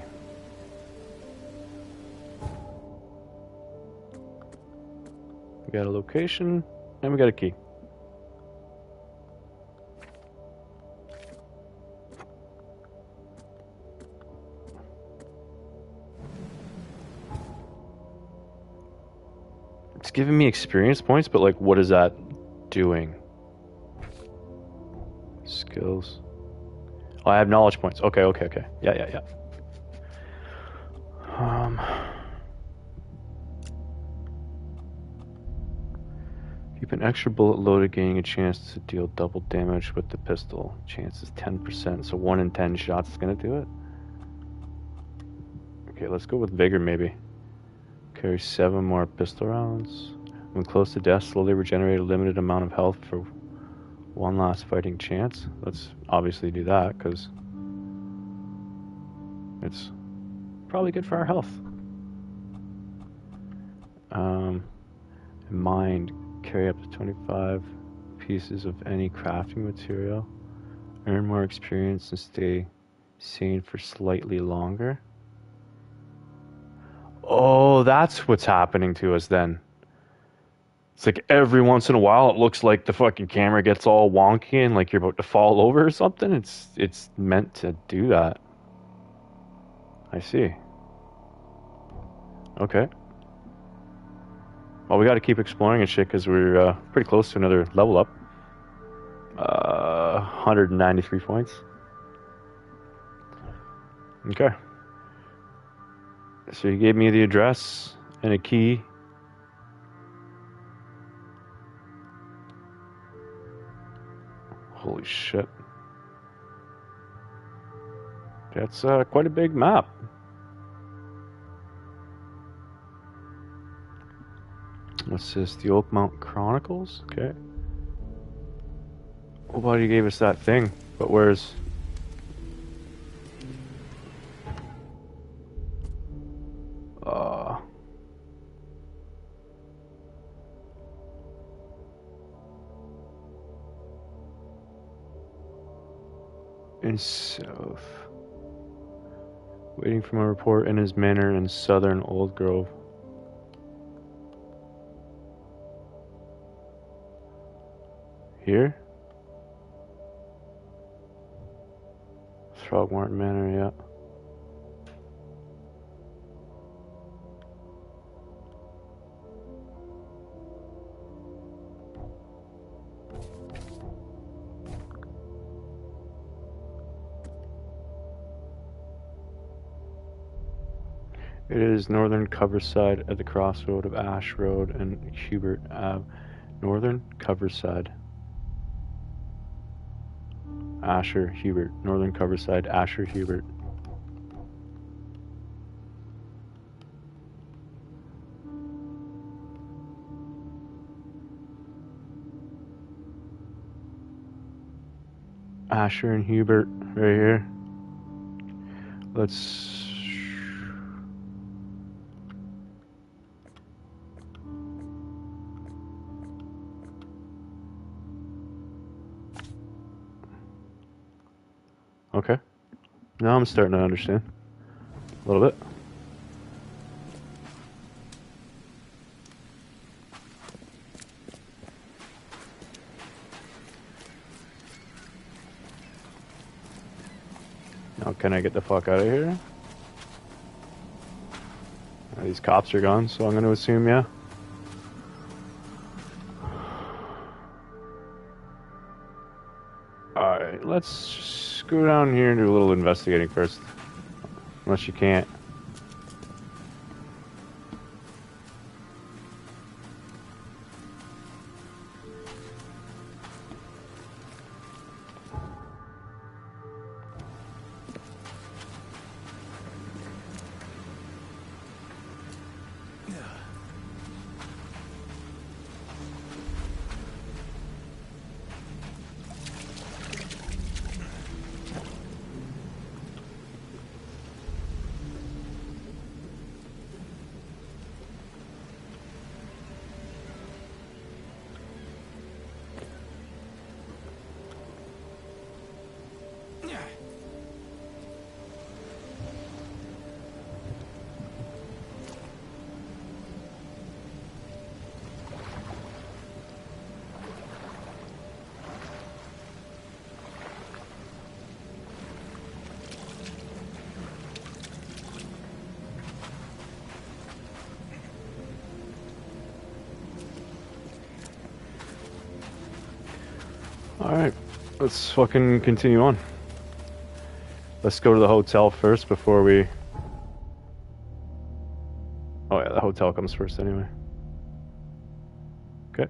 We got a location, and we got a key. It's giving me experience points, but like, what is that doing? Skills. Oh, I have knowledge points. Okay. Yeah. Keep an extra bullet loaded, gaining a chance to deal double damage with the pistol. Chance is 10%, so 1 in 10 shots is gonna do it. Okay, let's go with vigor maybe. Carry 7 more pistol rounds. When close to death, slowly regenerate a limited amount of health for One last fighting chance. Let's obviously do that because it's probably good for our health. Mind, carry up to 25 pieces of any crafting material. Earn more experience and stay sane for slightly longer. Oh, that's what's happening to us then. It's like every once in a while it looks like the fucking camera gets all wonky and like you're about to fall over or something. It's meant to do that. I see. Okay. Well, we got to keep exploring and shit because we're pretty close to another level up. 193 points. Okay. So he gave me the address and a key. Holy shit. That's quite a big map. What's this? The Oakmount Chronicles? Okay. Nobody gave us that thing, but where's... in south. Waiting for my report in his manor in southern Old Grove. Here? Throgmorton Manor, yeah. It is northern Coverside at the crossroad of Ash Road and Hubert Ave. Northern Coverside. Asher Hubert. Northern Coverside, Asher Hubert. Asher and Hubert right here. Let's... Okay. Now I'm starting to understand. A little bit. Now can I get the fuck out of here? These cops are gone, so I'm going to assume, yeah. Alright, let's just go down here and do a little investigating first. Unless you can't. Alright, let's fucking continue on. Let's go to the hotel first before we... Oh yeah, the hotel comes first anyway. Okay.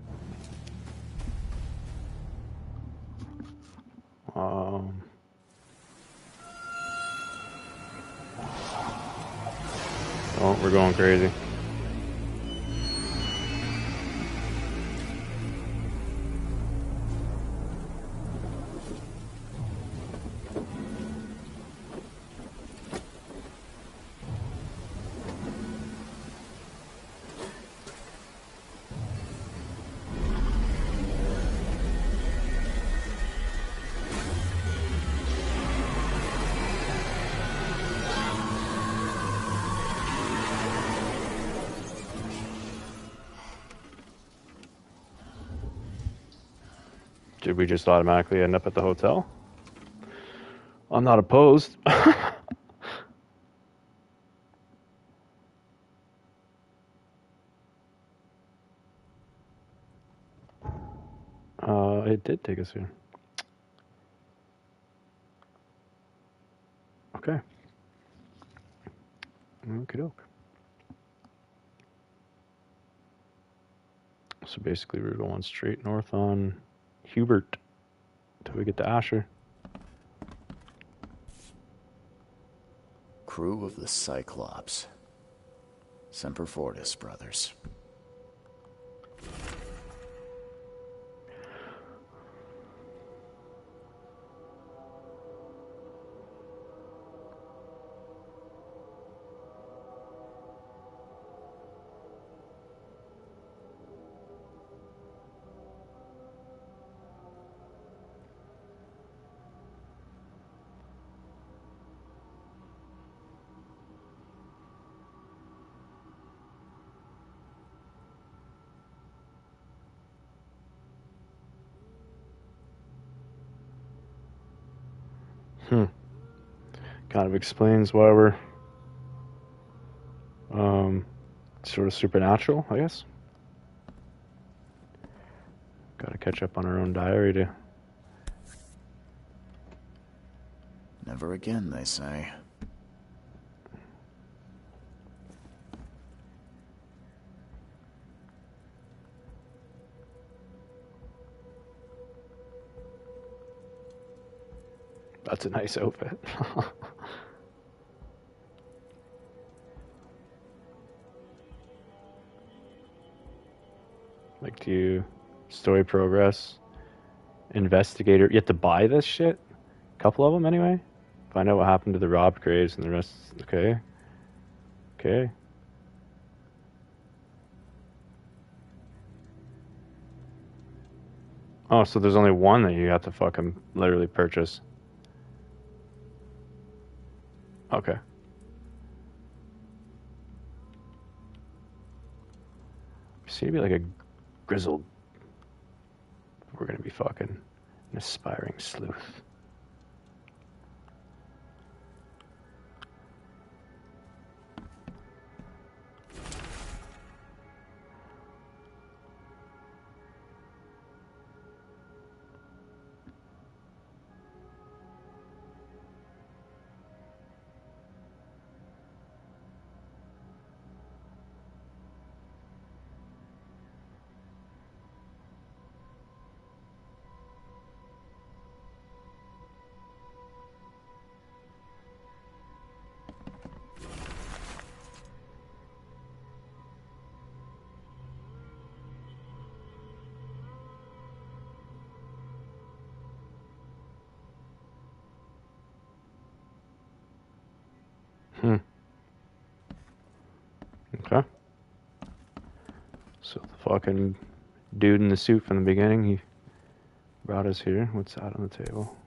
Oh, we're going crazy. Did we just automatically end up at the hotel? I'm not opposed. It did take us here. Okay. Okie doke. So basically we're going straight north on Hubert until we get to Asher. Crew of the Cyclops. Semper Fortis, brothers. Kind of explains why we're sort of supernatural, I guess. Gotta catch up on our own diary to... Never again, they say. That's a nice outfit. Like, do you story progress, investigator? You have to buy this shit. A couple of them anyway. Find out what happened to the robbed graves and the rest. Okay. Okay. Oh, so there's only one that you have to fucking literally purchase. Okay. Seem to be like a grizzled. We're gonna be fucking an aspiring sleuth. Okay. So the fucking dude in the suit from the beginning, he brought us here. What's that on the table?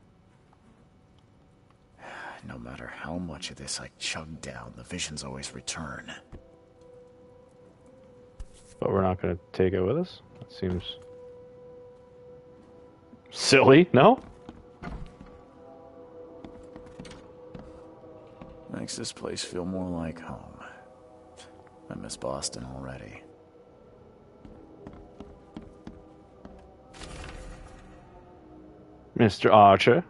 No matter how much of this I chug down, the visions always return. But we're not going to take it with us? That seems silly, no? Makes this place feel more like home. I miss Boston already. Mr. Archer.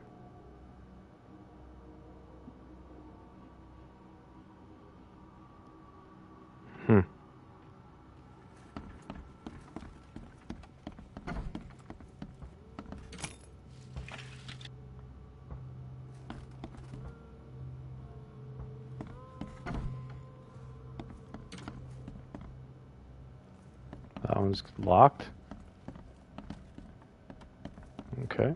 That one's locked. Okay.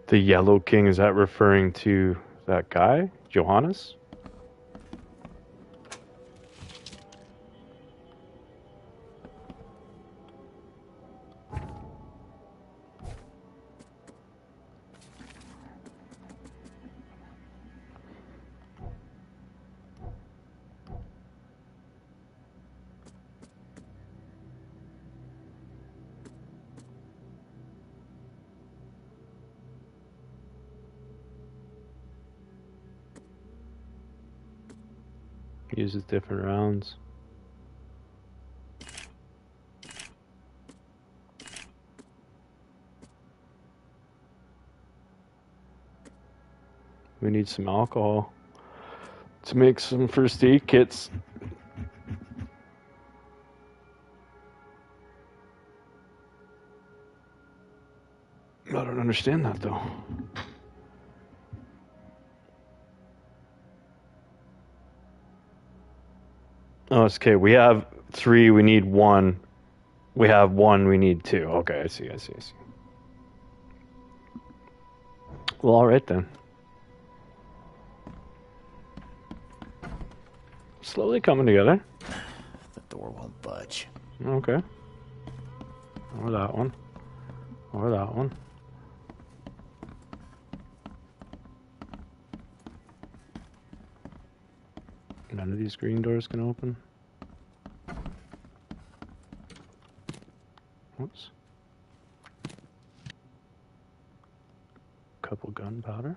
The Yellow King, is that referring to that guy, Johannes? Uses different rounds. We need some alcohol to make some first aid kits. I don't understand that though. Oh, it's okay. We have 3, we need 1. We have 1, we need 2. Okay, I see. Well, alright then. Slowly coming together. The door won't budge. Okay. Or that one. Or that one. None of these green doors can open. Whoops. Couple gunpowder.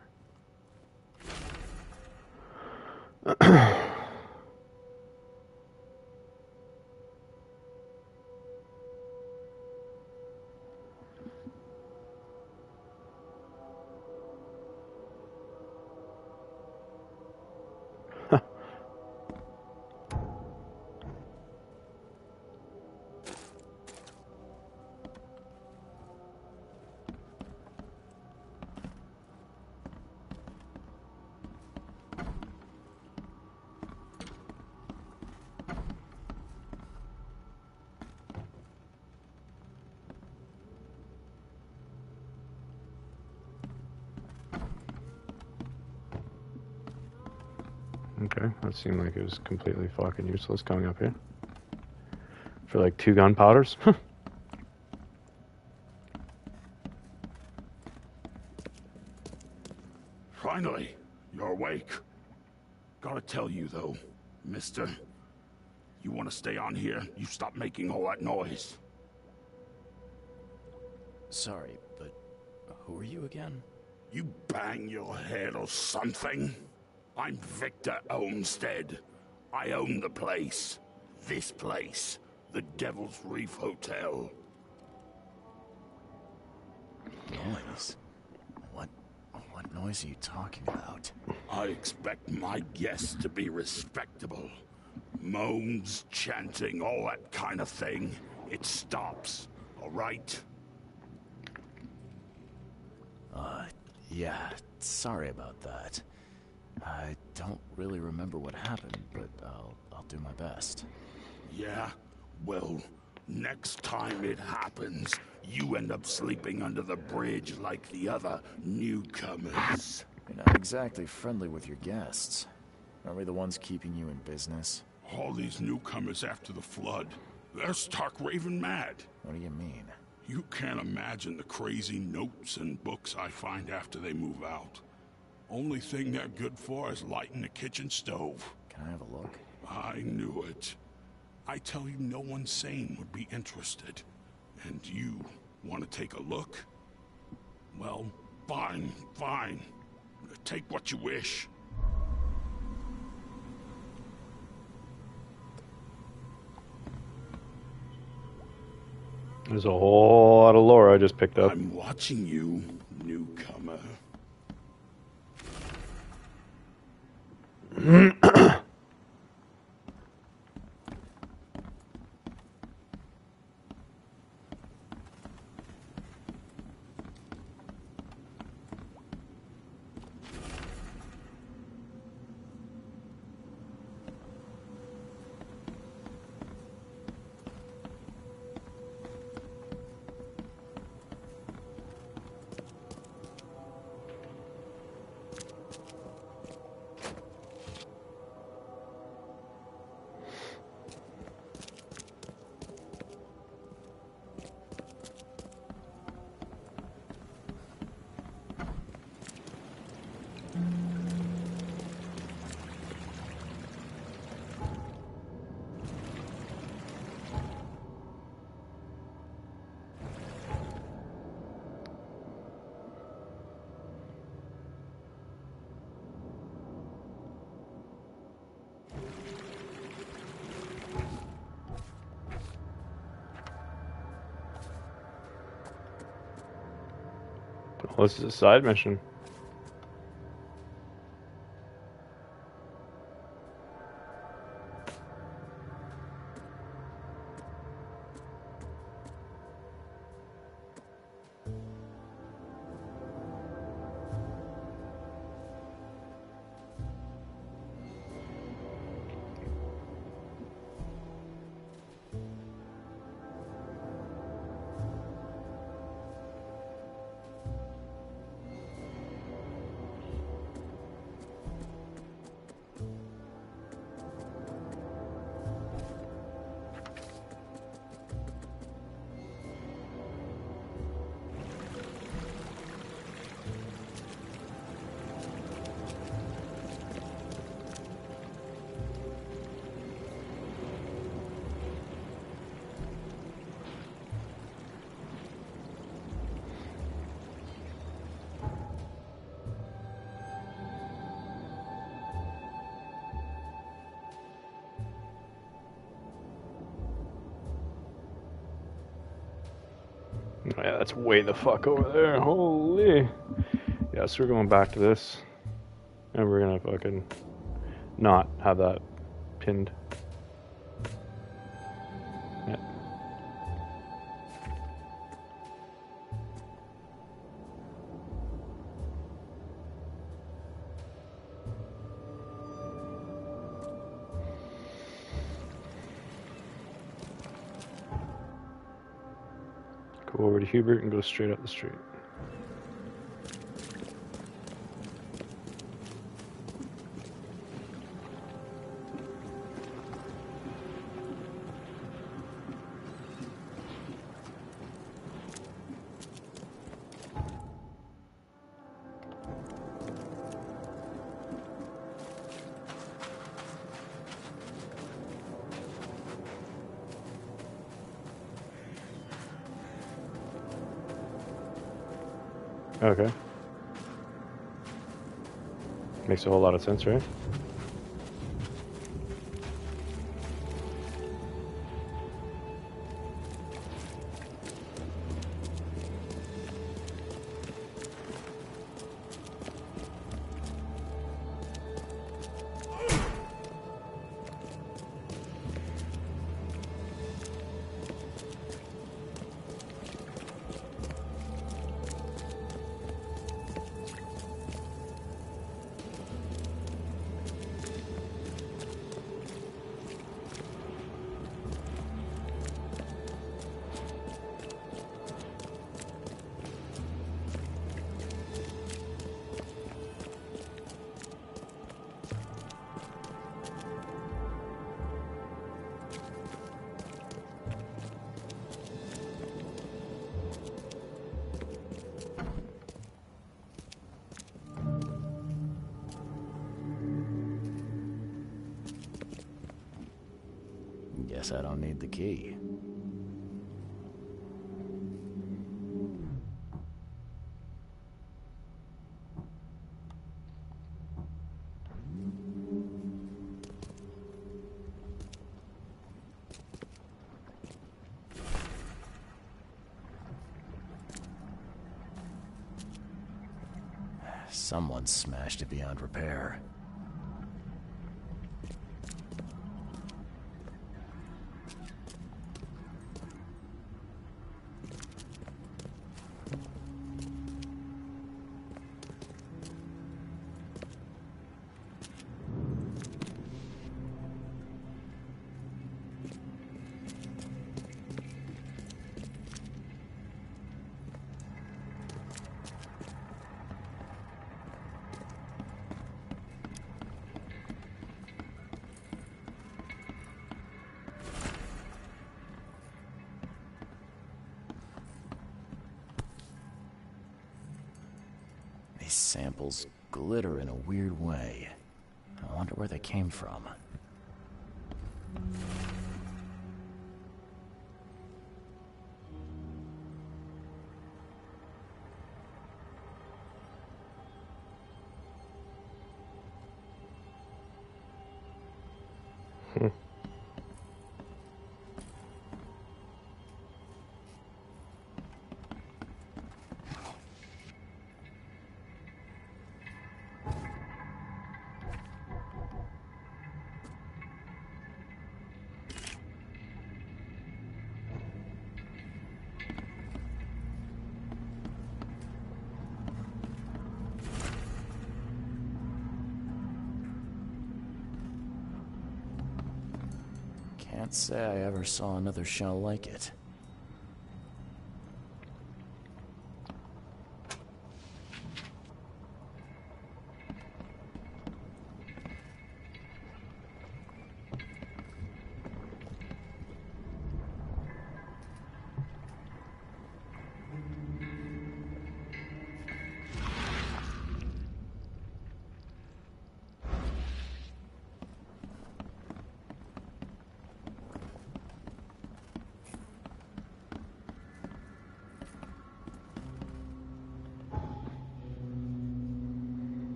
Okay, that seemed like it was completely fucking useless coming up here. For like 2 gunpowders? Finally, you're awake. Gotta tell you though, mister, you wanna stay on here, you stop making all that noise. Sorry, but who are you again? You bang your head or something? I'm Victor Olmsted. I own the place. This place. The Devil's Reef Hotel. Noise? What noise are you talking about? I expect my guests to be respectable. Moans, chanting, all that kind of thing. It stops, all right? Yeah, sorry about that. I don't really remember what happened, but I'll do my best. Yeah? Well, next time it happens, you end up sleeping under the bridge like the other newcomers. You're not exactly friendly with your guests. Aren't we the ones keeping you in business? All these newcomers after the flood, they're stark raving mad. What do you mean? You can't imagine the crazy notes and books I find after they move out. Only thing they're good for is lighting the kitchen stove. Can I have a look? I knew it. I tell you, no one sane would be interested. And you want to take a look? Well, fine. Take what you wish. There's a whole lot of lore I just picked up. I'm watching you, newcomer. Well, this is a side mission. Oh, yeah, that's way the fuck over there. Holy. Yeah, so we're going back to this. And we're gonna fucking not have that pinned. Yeah. Go over to Hubert and go straight up the street. Okay. Makes a whole lot of sense, right? Guess I don't need the key. Someone smashed it beyond repair. These samples glitter in a weird way. I wonder where they came from. Can't say I ever saw another shell like it.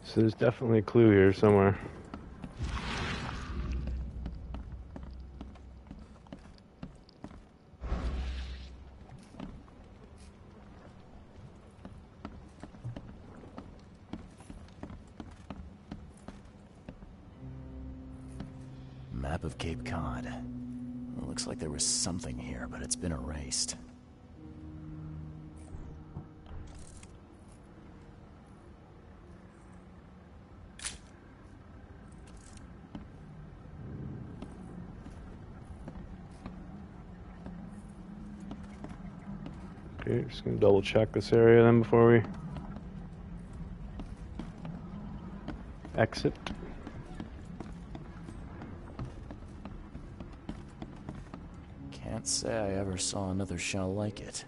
So there's definitely a clue here somewhere. Map of Cape Cod. It looks like there was something here, but it's been erased. Okay, just gonna double check this area then before we exit. Can't say I ever saw another shell like it.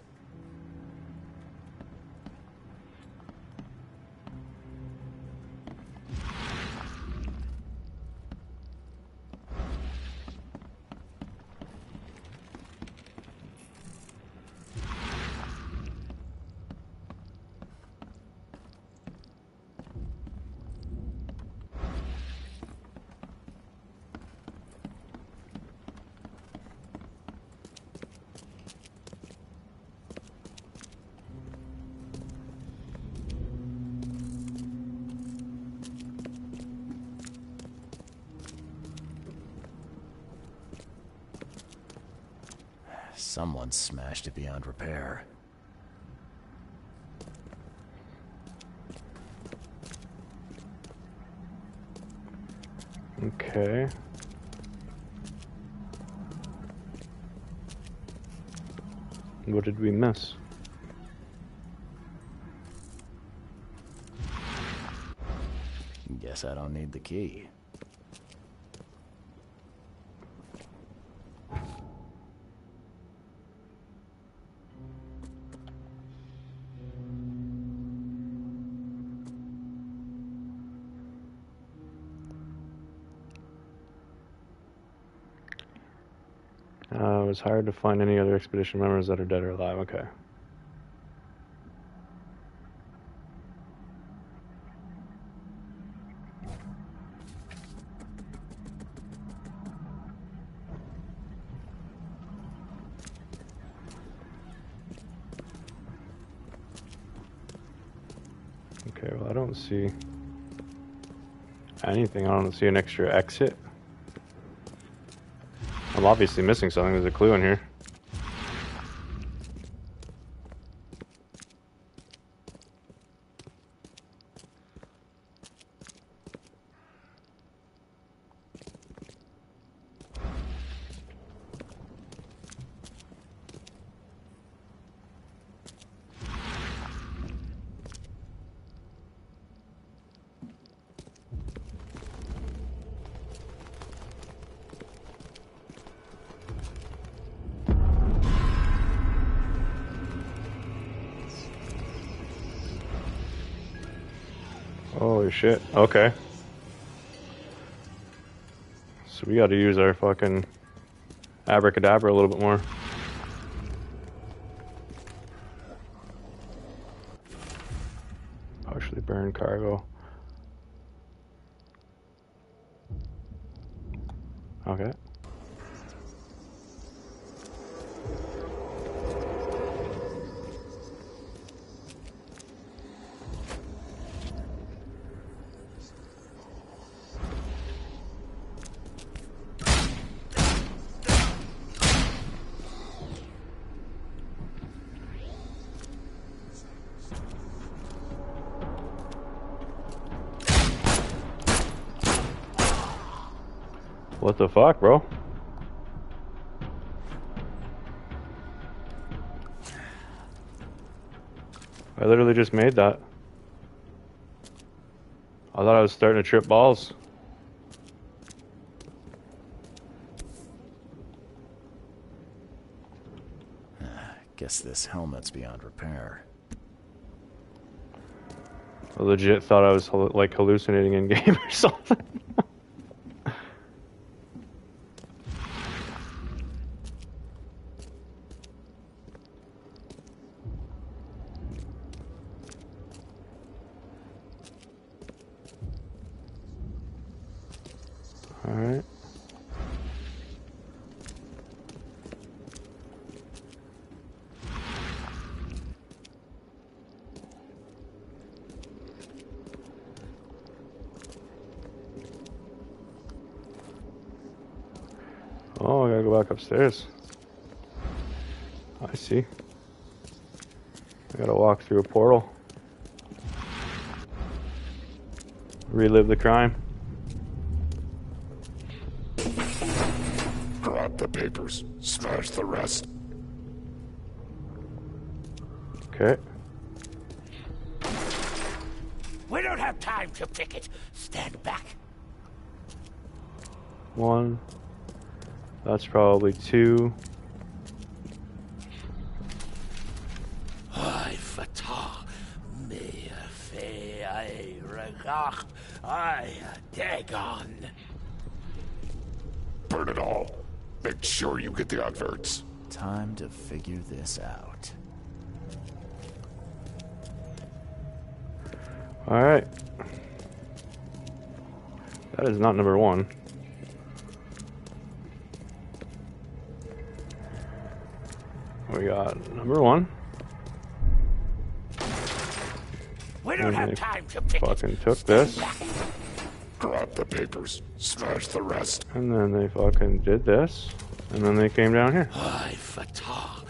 Someone smashed it beyond repair. Okay. What did we miss? Guess I don't need the key. It was hard to find any other expedition members that are dead or alive. Okay. Okay, well, I don't see anything. I don't see an extra exit. I'm obviously missing something. There's a clue in here. Holy shit. Okay. So we gotta use our fucking abracadabra a little bit more. Partially burned cargo. Okay. What the fuck, bro? I literally just made that. I thought I was starting to trip balls. Guess this helmet's beyond repair. I legit thought I was like hallucinating in game or something. All right. Oh, I gotta go back upstairs. I see. I gotta walk through a portal. Relive the crime. Grab the papers. Smash the rest. Okay. We don't have time to pick it. Stand back. 1. That's probably 2. I fatah me fe I regach I dagon. Burn it all. Make sure you get the adverts. Time to figure this out. Alright. That is not number 1. We got number 1. We don't have time to pick fucking took this. Grab the papers. Smash the rest. And then they fucking did this. And then they came down here. I fatah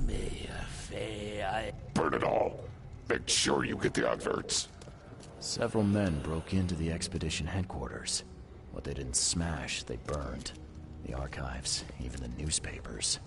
me fe I. Burn it all. Make sure you get the adverts. Several men broke into the expedition headquarters. What they didn't smash, they burned. The archives, even the newspapers.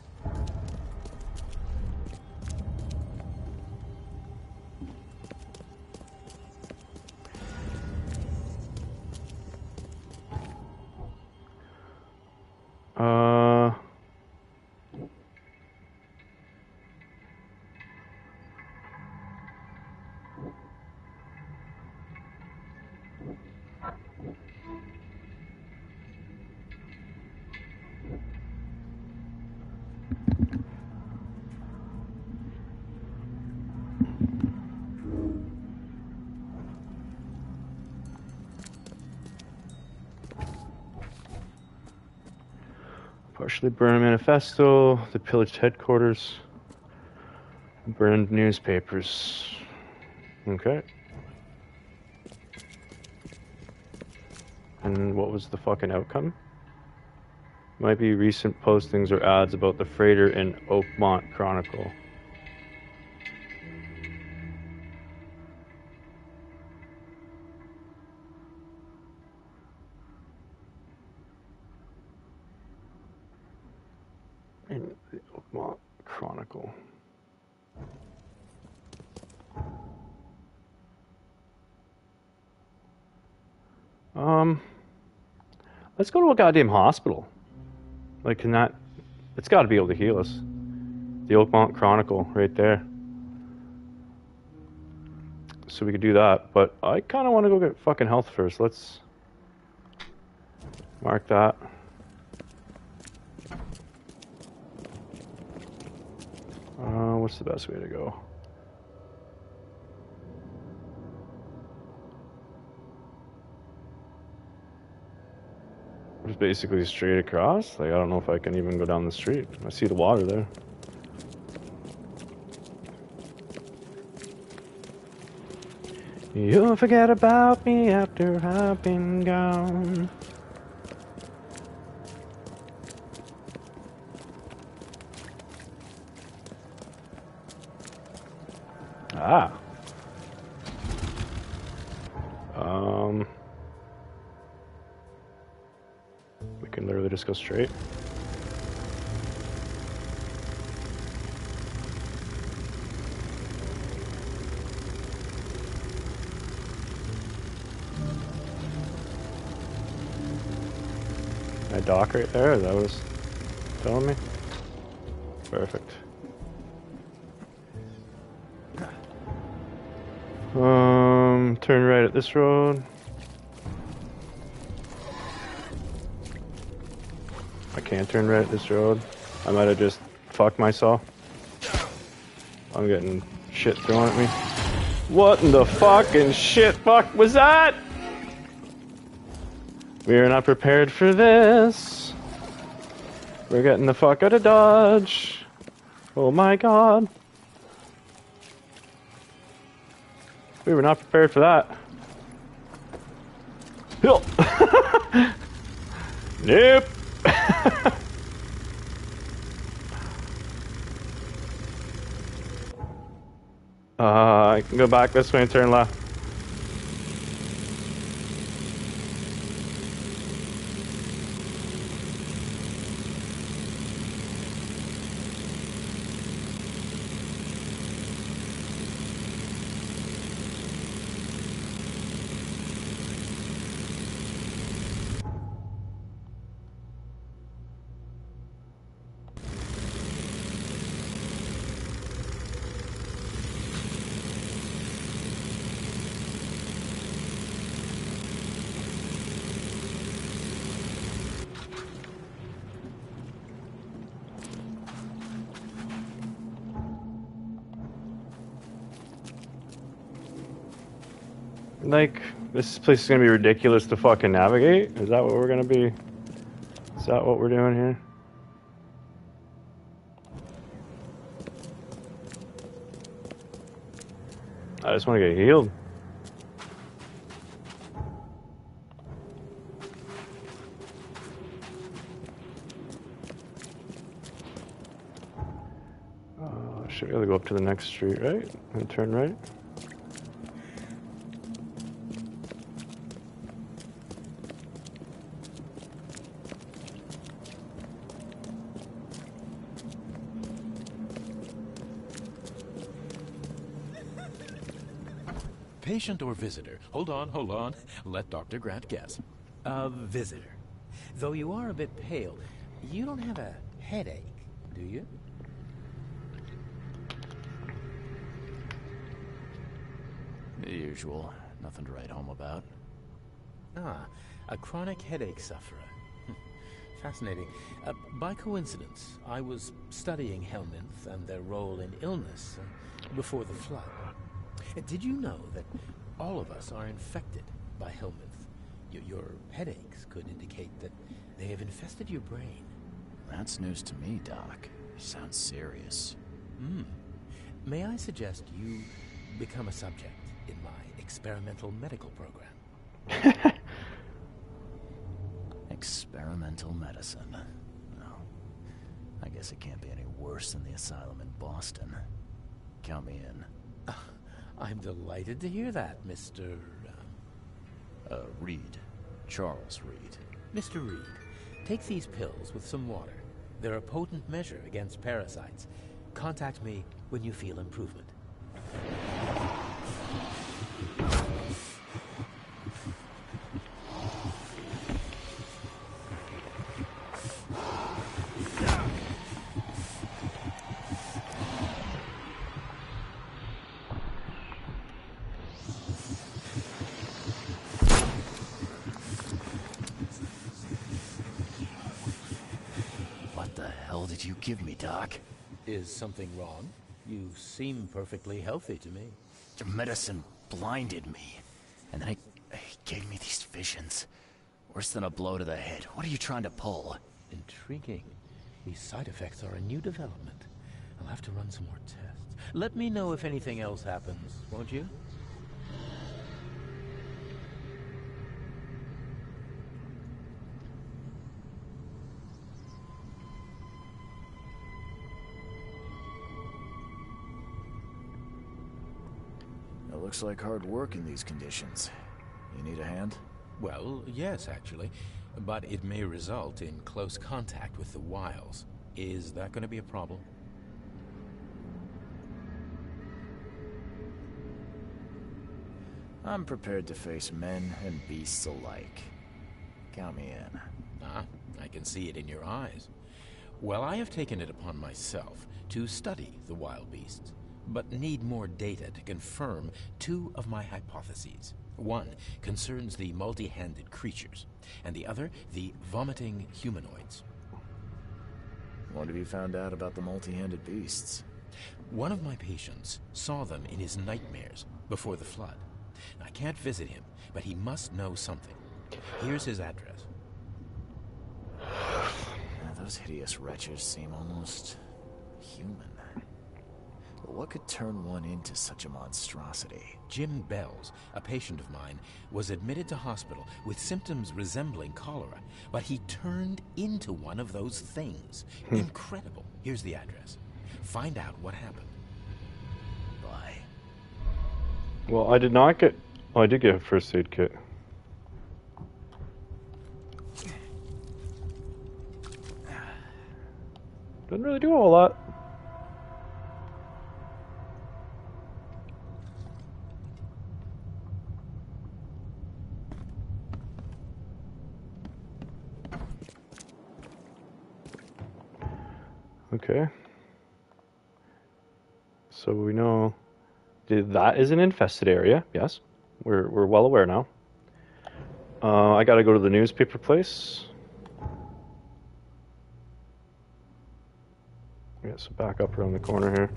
Partially burned manifesto, the pillaged headquarters, burned newspapers. Okay. And what was the fucking outcome? Might be recent postings or ads about the freighter in Oakmont Chronicle. In the Oakmont Chronicle. Let's go to a goddamn hospital. Like, can that... It's got to be able to heal us. The Oakmont Chronicle, right there. So we could do that, but I kind of want to go get fucking health first. Let's... mark that. What's the best way to go? Just basically straight across. Like, I don't know if I can even go down the street. I see the water there. You'll forget about me after I've been gone. Ah. We can literally probably just go straight. My dock right there, that was telling me. Perfect. Turn right at this road. I can't turn right at this road. I might have just fucked myself. I'm getting shit thrown at me. What in the fucking shit fuck was that? We are not prepared for this. We're getting the fuck out of Dodge. Oh my god. We were not prepared for that. Hill. Nope. I can go back this way and turn left. Like, this place is gonna be ridiculous to fucking navigate? Is that what we're gonna be? Is that what we're doing here? I just want to get healed. Should be able to go up to the next street, right? And turn right. Patient or visitor? Hold on. Let Dr. Grant guess. Visitor. Though you are a bit pale, you don't have a headache, do you? The usual. Nothing to write home about. Ah, a chronic headache sufferer. Fascinating. By coincidence, I was studying Helminth and their role in illness before the flood. Did you know that all of us are infected by Helminth? Your headaches could indicate that they have infested your brain. That's news to me, Doc. You sound serious. May I suggest you become a subject in my experimental medical program? Experimental medicine. Well, I guess it can't be any worse than the asylum in Boston. Count me in. I'm delighted to hear that, Mr. Reed. Charles Reed. Mr. Reed, take these pills with some water. They're a potent measure against parasites. Contact me when you feel improvement. You give me, Doc. Is something wrong? You seem perfectly healthy to me. Your medicine blinded me, and then it gave me these visions. Worse than a blow to the head. What are you trying to pull? Intriguing. These side effects are a new development. I'll have to run some more tests. Let me know if anything else happens, won't you? Looks like hard work in these conditions. You need a hand? Well, yes, actually. but it may result in close contact with the Wiles. Is that going to be a problem? I'm prepared to face men and beasts alike. Count me in. Ah, I can see it in your eyes. Well, I have taken it upon myself to study the wild beasts, but need more data to confirm two of my hypotheses. One concerns the multi-handed creatures, and the other the vomiting humanoids. What have you found out about the multi-handed beasts? One of my patients saw them in his nightmares before the flood. I can't visit him, but he must know something. Here's his address. Those hideous wretches seem almost human. But what could turn one into such a monstrosity? Jim Bells, a patient of mine, was admitted to hospital with symptoms resembling cholera, but he turned into one of those things. Incredible. Here's the address. Find out what happened. Bye. Well, I did not get... Oh, I did get a first aid kit. Doesn't really do a whole lot. Okay. So we know that is an infested area. Yes, we're well aware now. I got to go to the newspaper place. Yeah, so back up around the corner here.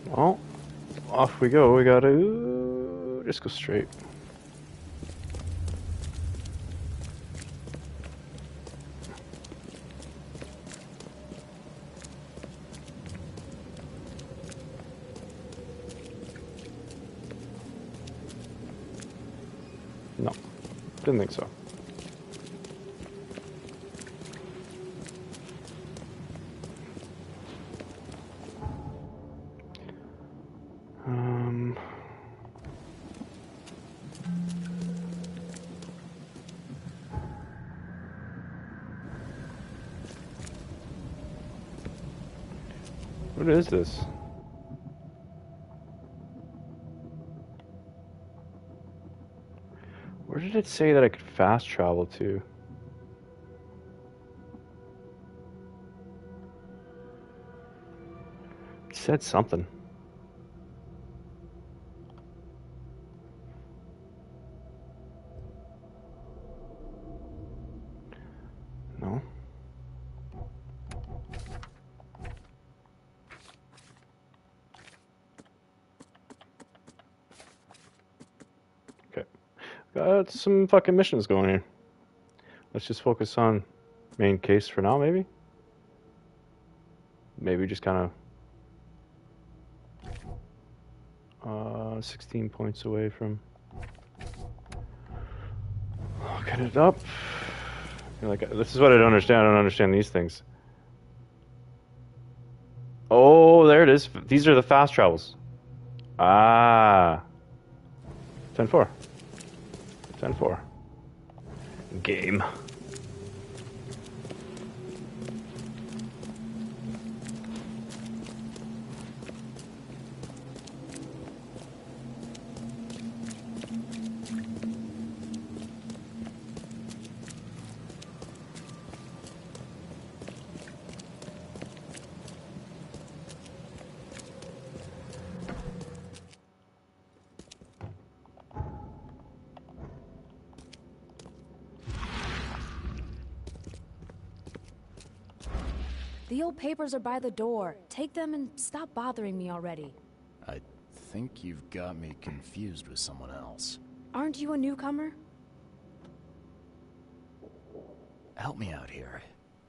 Well, off we go. We gotta just go straight. No, didn't think so. What is this? Where did it say that I could fast travel to? It said something. No. Got some fucking missions going here. Let's just focus on main case for now, maybe? Maybe just kind of 16 points away from looking it up. Like, this is what I don't understand. I don't understand these things. Oh, there it is. These are the fast travels. Ah. 10-4. 10-4. Game. The old papers are by the door. Take them and stop bothering me already. I think you've got me confused with someone else. Aren't you a newcomer? Help me out here.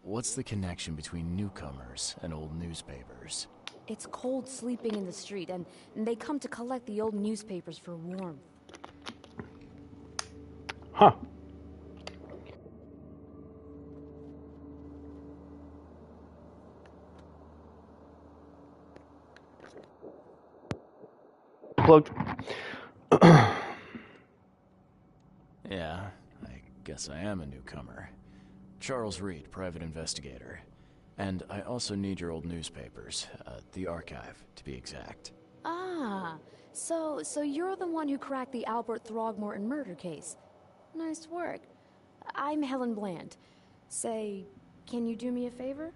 What's the connection between newcomers and old newspapers? It's cold sleeping in the street, and they come to collect the old newspapers for warmth. Huh. Plugged. Yeah, I guess I am a newcomer. Charles Reed, private investigator. And I also need your old newspapers, the archive, to be exact. Ah, so you're the one who cracked the Albert Throgmorton murder case. Nice work. I'm Helen Bland. Say, can you do me a favor?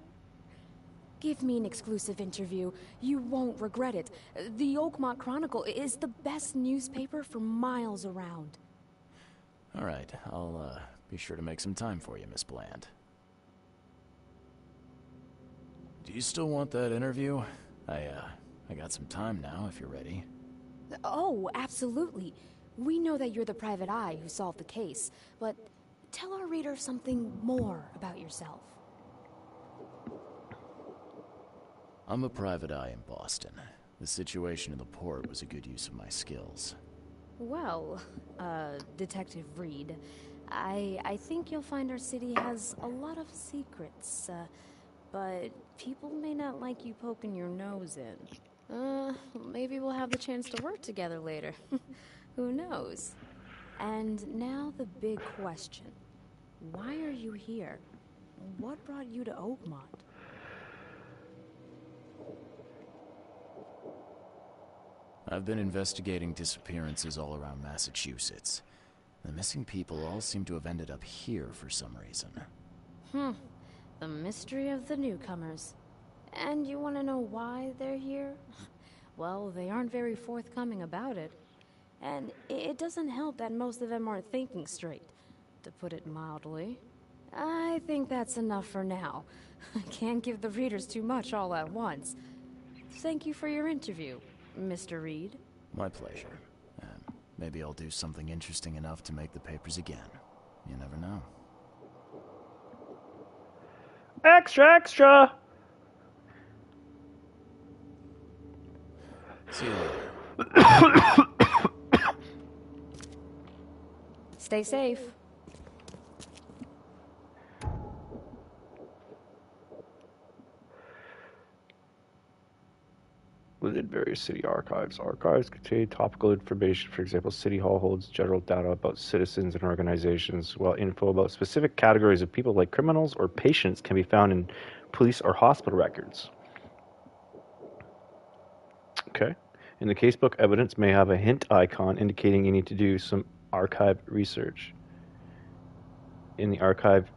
Give me an exclusive interview. You won't regret it. The Oakmont Chronicle is the best newspaper for miles around. All right, I'll be sure to make some time for you, Miss Bland. Do you still want that interview? I got some time now, if you're ready. Oh, absolutely. We know that you're the private eye who solved the case, but tell our reader something more about yourself. I'm a private eye in Boston. The situation in the port was a good use of my skills. Well, Detective Reed, I think you'll find our city has a lot of secrets, but people may not like you poking your nose in. Maybe we'll have the chance to work together later. Who knows? And now the big question. Why are you here? What brought you to Oakmont? I've been investigating disappearances all around Massachusetts. The missing people all seem to have ended up here for some reason. The mystery of the newcomers. And you want to know why they're here? Well, they aren't very forthcoming about it. And it doesn't help that most of them aren't thinking straight, to put it mildly. I think that's enough for now. I can't give the readers too much all at once. Thank you for your interview, Mr. Reed. My pleasure. Maybe I'll do something interesting enough to make the papers again. You never know. Extra, extra! See you later. Stay safe. Within various city archives. Archives contain topical information. For example, City Hall holds general data about citizens and organizations, while info about specific categories of people like criminals or patients can be found in police or hospital records. Okay. In the casebook, evidence may have a hint icon indicating you need to do some archive research. In the archive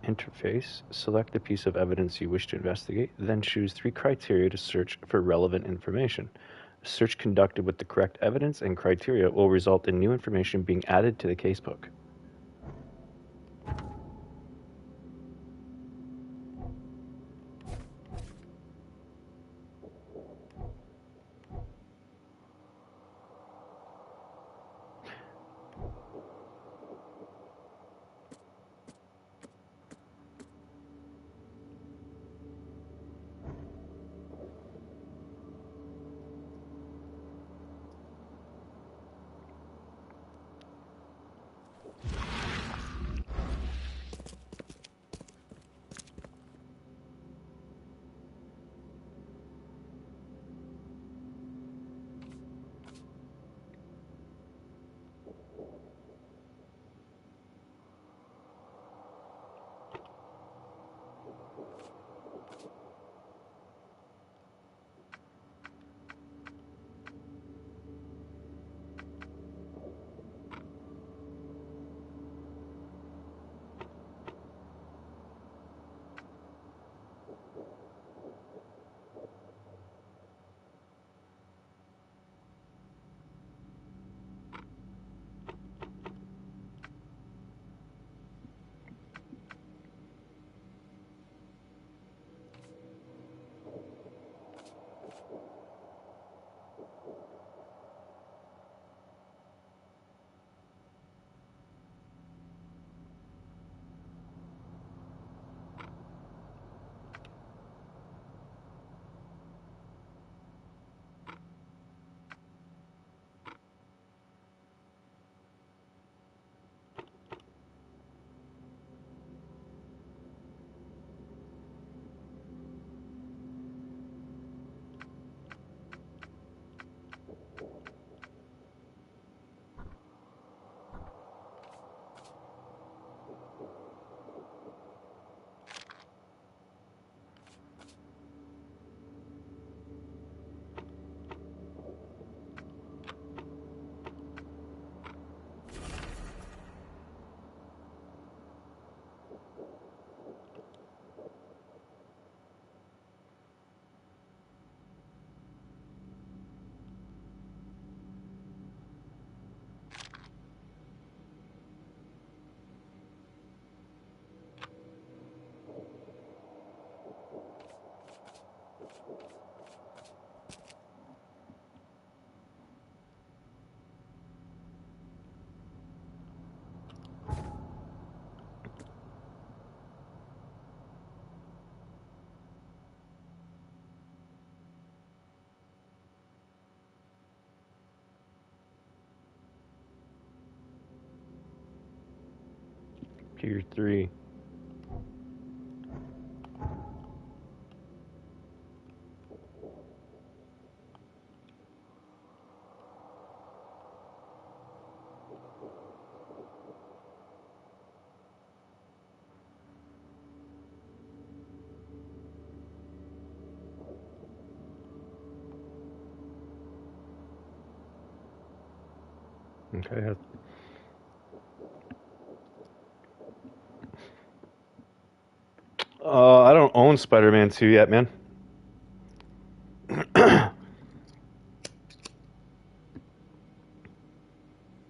interface, select the piece of evidence you wish to investigate, then choose 3 criteria to search for relevant information. A search conducted with the correct evidence and criteria will result in new information being added to the casebook. Pier 3. Okay. I don't own Spider-Man 2 yet, man.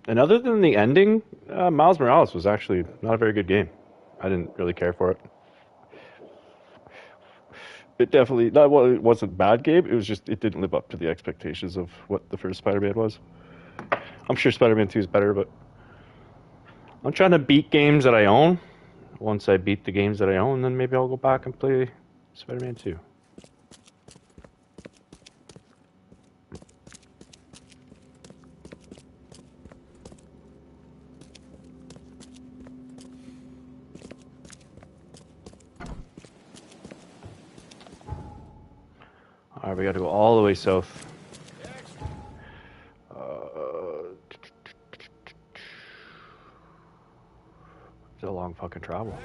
And other than the ending, Miles Morales was actually not a very good game. I didn't really care for it. It definitely, it wasn't a bad game. It was just, it didn't live up to the expectations of what the first Spider-Man was. I'm sure Spider-Man 2 is better, but I'm trying to beat games that I own. Once I beat the games that I own, then maybe I'll go back and play Spider-Man 2. Alright, we gotta go all the way south. It's a long fucking travel.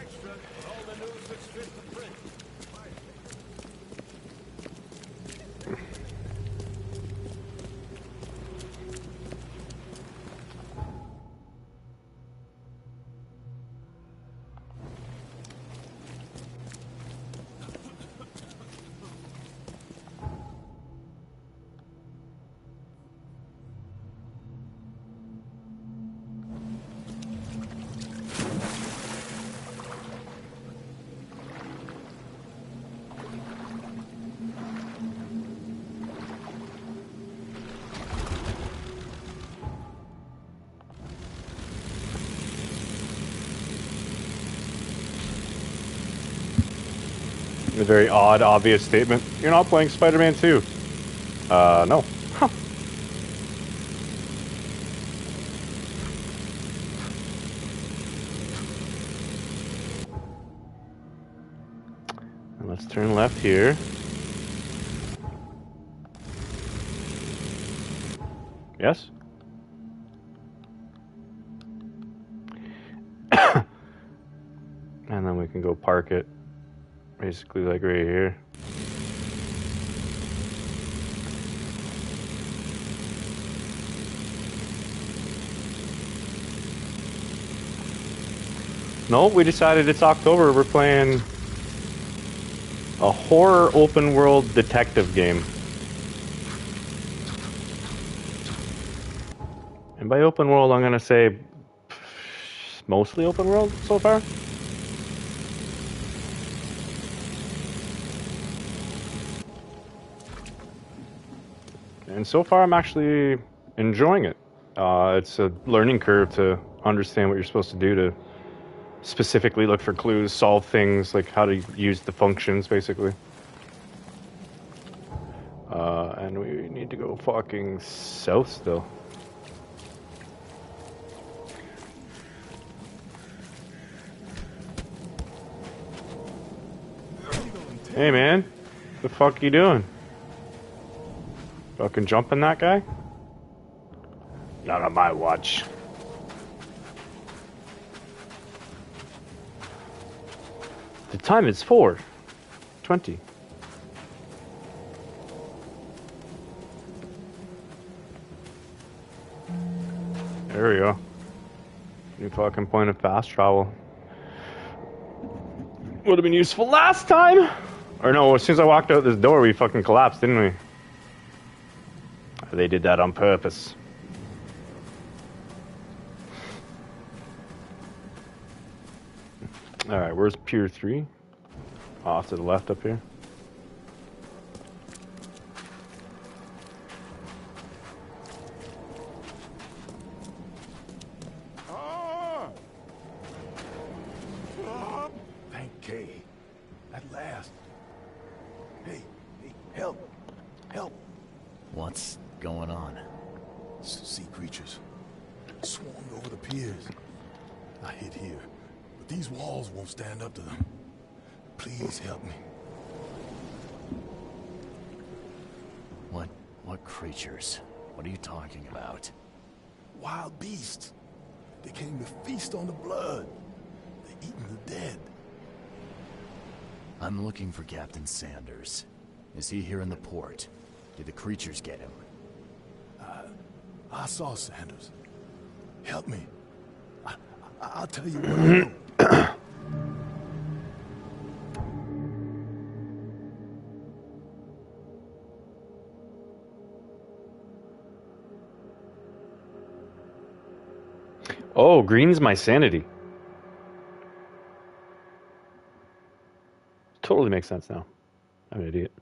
A very odd, obvious statement. You're not playing Spider-Man 2. No. Huh. And let's turn left here. Yes? And then we can go park it. Basically, like right here. No, we decided it's October. We're playing a horror open world detective game. And by open world, I'm gonna say mostly open world so far. And so far, I'm actually enjoying it. It's a learning curve to understand what you're supposed to do to specifically look for clues, solve things, like how to use the functions, basically. And we need to go fucking south still. Hey, man. What the fuck you doing? Fucking jumping that guy? Not on my watch. The time is 4:20. There we go. New fucking point of fast travel. Would have been useful last time! Or no, as soon as I walked out this door, we fucking collapsed, didn't we? They did that on purpose. Alright, where's Pier 3? Off to the left up here. Thank Kay. At last. Hey, help. Help. What's going on? Sea creatures. Swarmed over the piers. I hid here, These walls won't stand up to them. Please help me. What creatures? What are you talking about? Wild beasts. They came to feast on the blood. They're eating the dead. I'm looking for Captain Sanders. Is he here in the port? Did the creatures get him? I saw Sanders. Help me. I'll tell you what I know. Oh, green's my sanity. Totally makes sense now. I'm an idiot.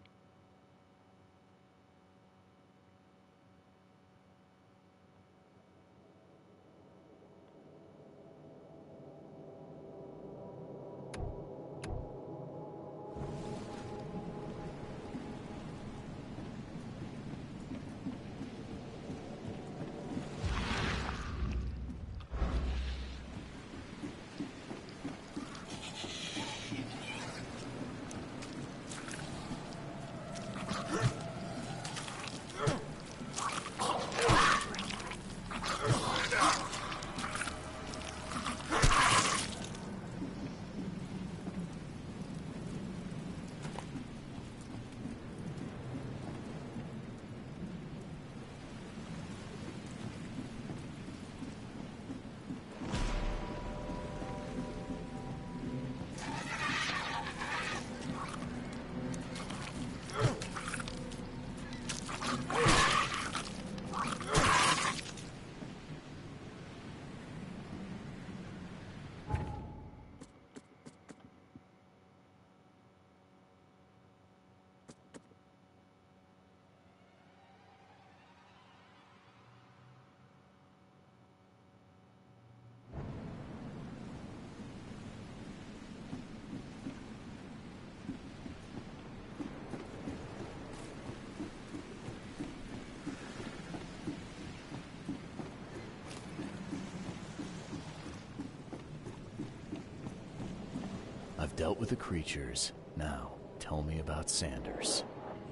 I've dealt with the creatures. Now, tell me about Sanders.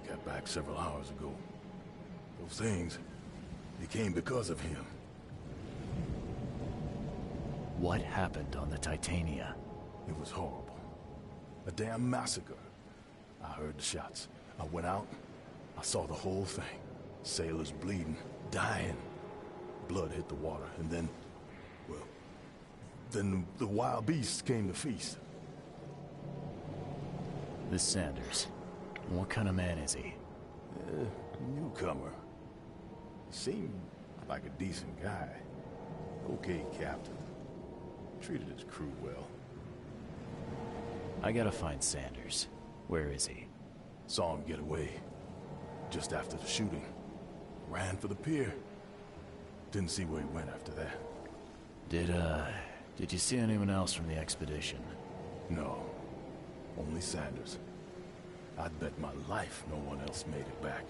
He got back several hours ago. Those things, they came because of him. What happened on the Titania? It was horrible. A damn massacre. I heard the shots. I went out. I saw the whole thing. Sailors bleeding, dying. Blood hit the water, and then, well, then the wild beasts came to feast. This Sanders, what kind of man is he? Newcomer. Seemed like a decent guy. Okay, Captain. Treated his crew well. I gotta find Sanders. Where is he? Saw him get away. Just after the shooting. Ran for the pier. Didn't see where he went after that. Did you see anyone else from the expedition? No. Only Sanders. I'd bet my life no one else made it back.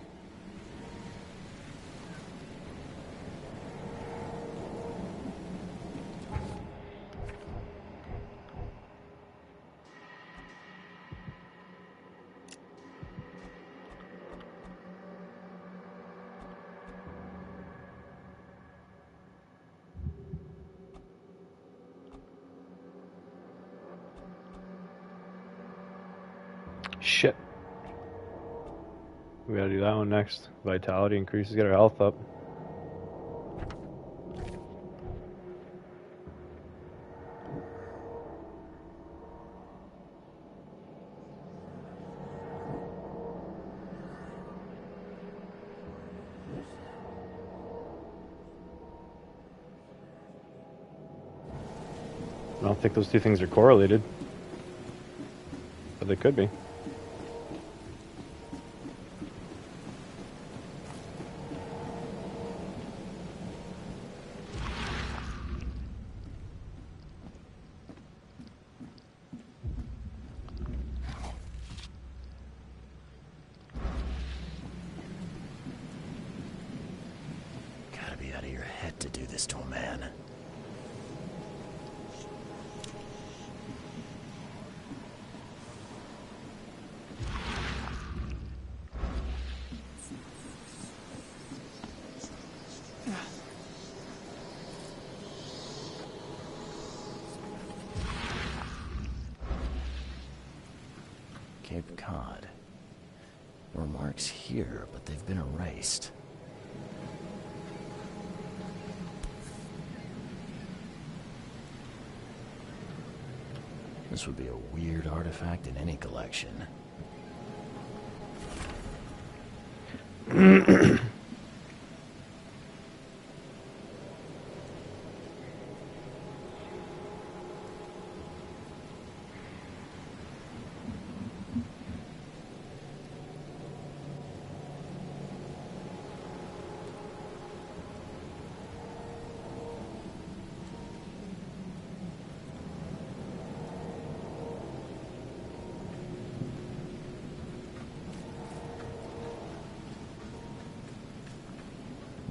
Shit. We gotta do that one next. Vitality increases, get our health up. I don't think those two things are correlated, but they could be. Gotta be out of your head to do this to a man. Cape Cod. There were marks here, but they've been erased. This would be a weird artifact in any collection.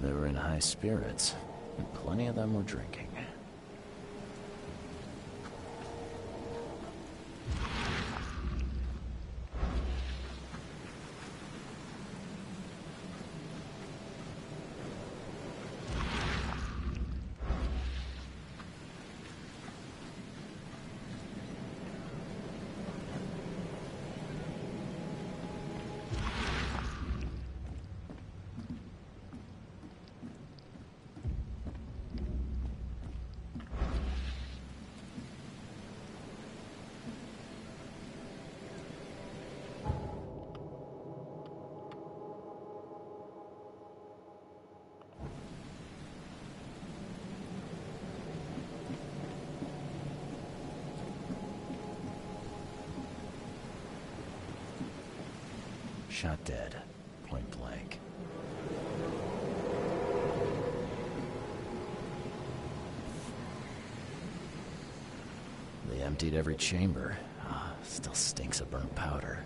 They were in high spirits, and plenty of them were drinking. Shot dead, point blank. They emptied every chamber. Still stinks of burnt powder.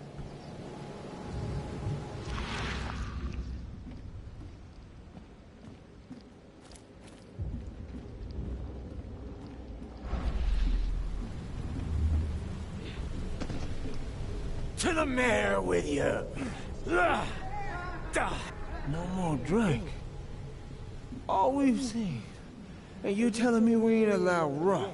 To the mayor with you! Die! No more drink. All we've seen. And you telling me we ain't allowed rum?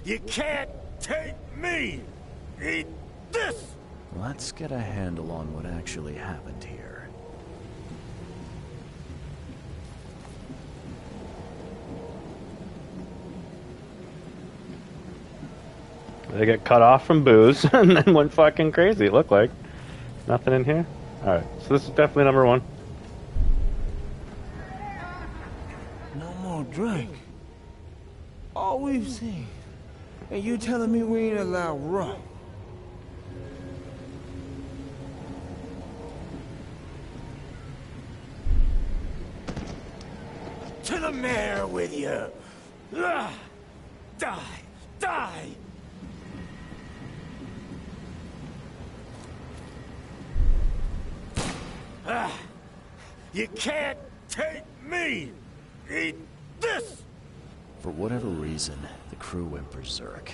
You can't take me! Eat this! Let's get a handle on what actually happened here. They got cut off from booze and then went fucking crazy, it looked like. Nothing in here? Alright, so this is definitely number one. No more drink. All we've seen. And you telling me we ain't allowed rum? To the mayor with you! Die! Die! You can't take me! Eat this! For whatever reason, the crew went berserk.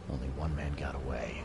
Only one man got away.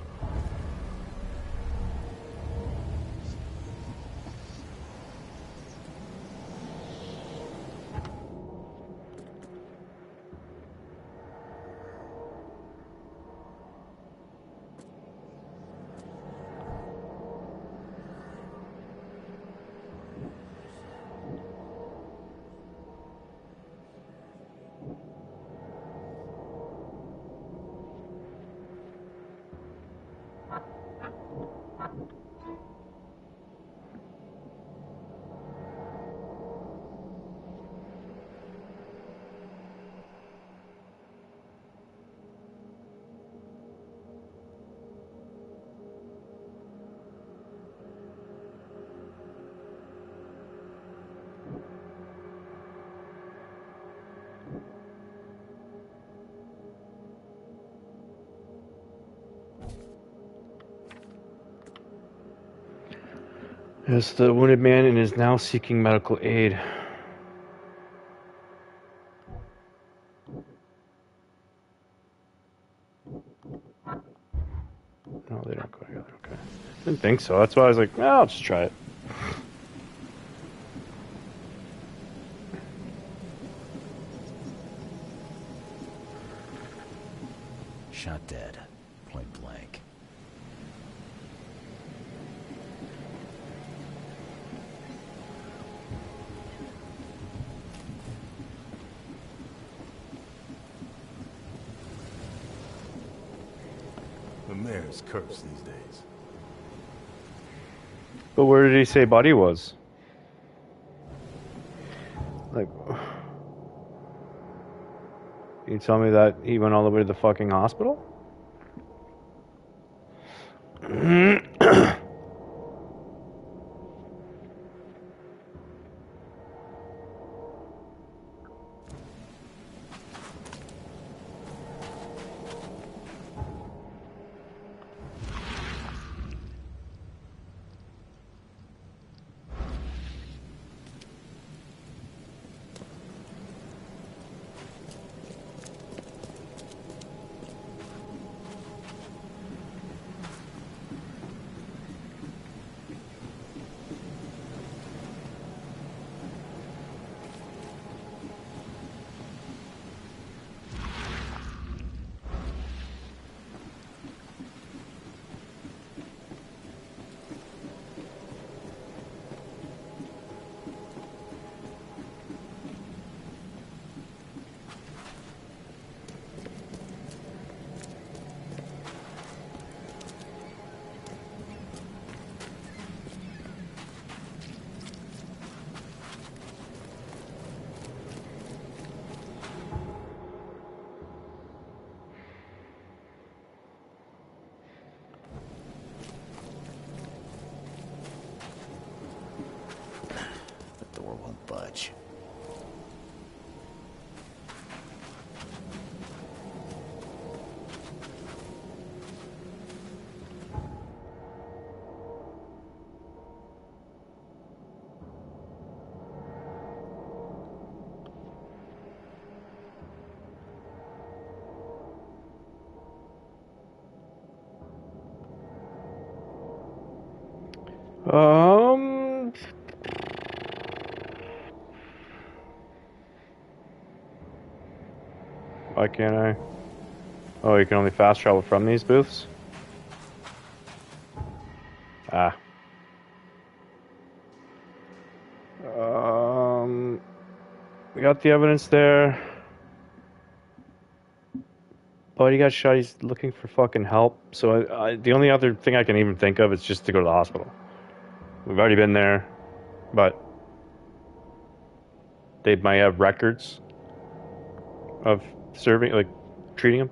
Yes, the wounded man and is now seeking medical aid. don't go together. Okay. Didn't think so. That's why I was like, well, I'll just try it. Shot dead. Point blank. The mayor's cursed these days. But where did he say Buddy was? Like, you tell me that he went all the way to the fucking hospital? The door won't budge. Why can't I? Oh, you can only fast travel from these booths? Ah. We got the evidence there. Buddy got shot. He's looking for fucking help. So the only other thing I can even think of is just to go to the hospital. We've already been there, but they might have records of serving, like treating him.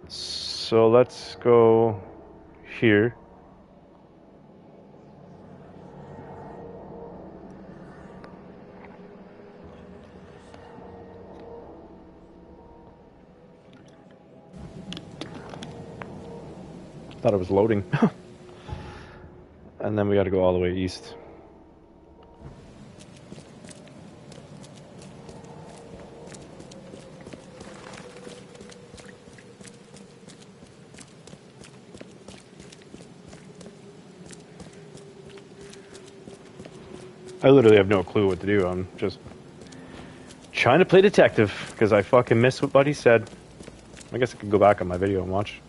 So let's go here. Thought it was loading. And then we got to go all the way east. I literally have no clue what to do. I'm just trying to play detective because I fucking missed what Buddy said. I guess I could go back on my video and watch.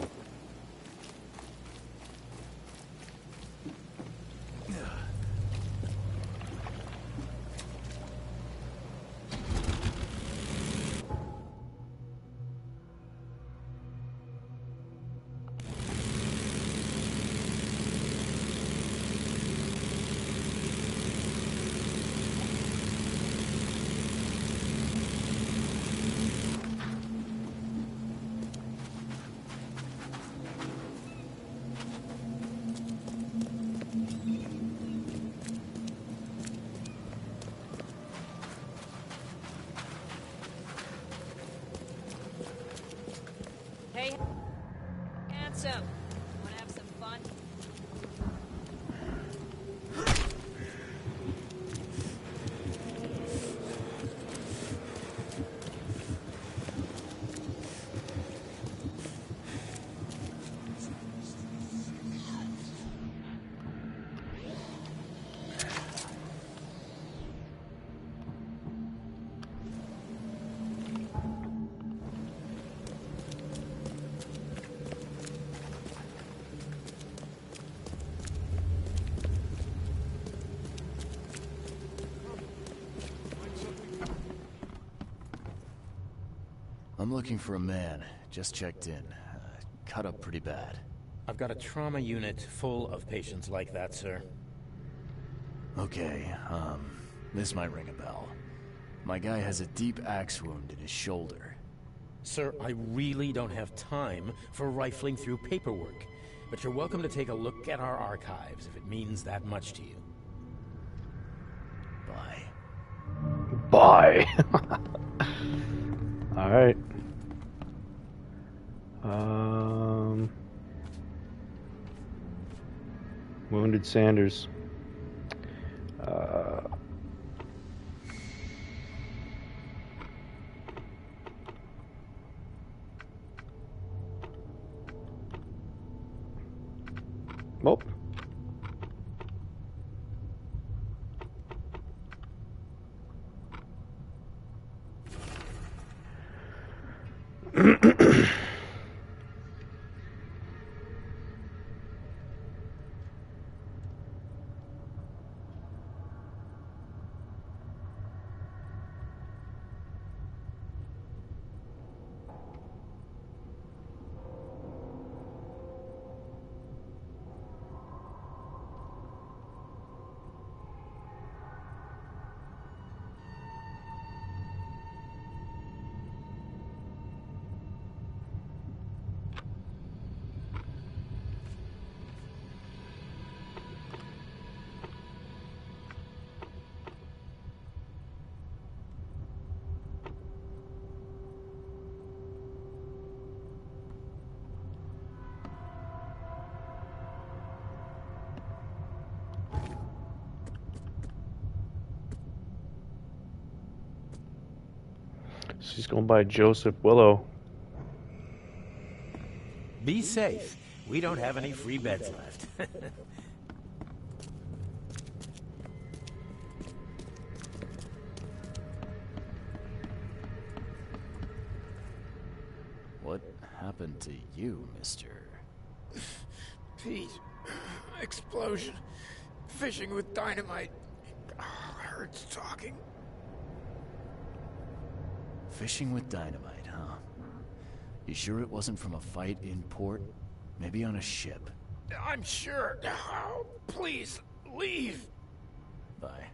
I'm looking for a man. Just checked in. Cut up pretty bad. I've got a trauma unit full of patients like that, sir. Okay, this might ring a bell. My guy has a deep axe wound in his shoulder. Sir, I really don't have time for rifling through paperwork, but you're welcome to take a look at our archives if it means that much to you. Bye. Bye. All right. Wounded Sanders. Well. She's going by Joseph Willow. Be safe. We don't have any free beds left. What happened to you, mister? Pete. Explosion. Fishing with dynamite. Hurts talking. Fishing with dynamite, huh? You sure it wasn't from a fight in port? Maybe on a ship? I'm sure. Oh, please, leave. Bye.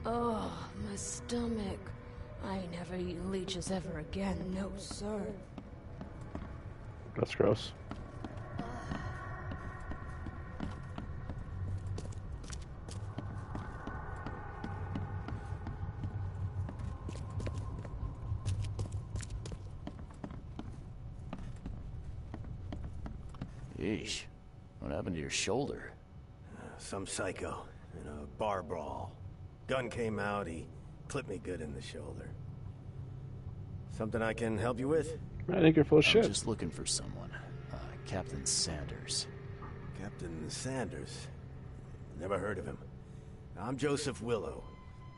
Oh, my stomach. I ain't never eaten leeches ever again. No, sir. That's gross. Yeesh. What happened to your shoulder? Some psycho in a bar brawl. Gun came out, he clipped me good in the shoulder. Something I can help you with? I think you're full of shit. I'm just looking for someone. Captain Sanders. Captain Sanders? Never heard of him. I'm Joseph Willow.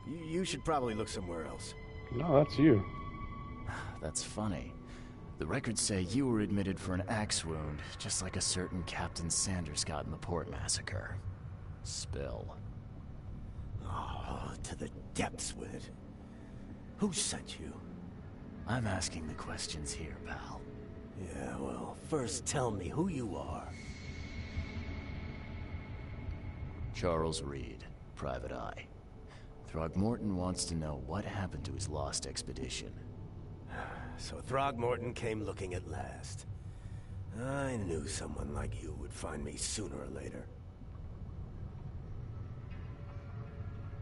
You should probably look somewhere else. No, that's you. That's funny. The records say you were admitted for an axe wound, just like a certain Captain Sanders got in the port massacre. Spill. Oh, to the depths with it. Who sent you? I'm asking the questions here, pal. Yeah, well, first tell me who you are. Charles Reed, Private Eye. Throgmorton wants to know what happened to his lost expedition. So Throgmorton came looking at last. I knew someone like you would find me sooner or later.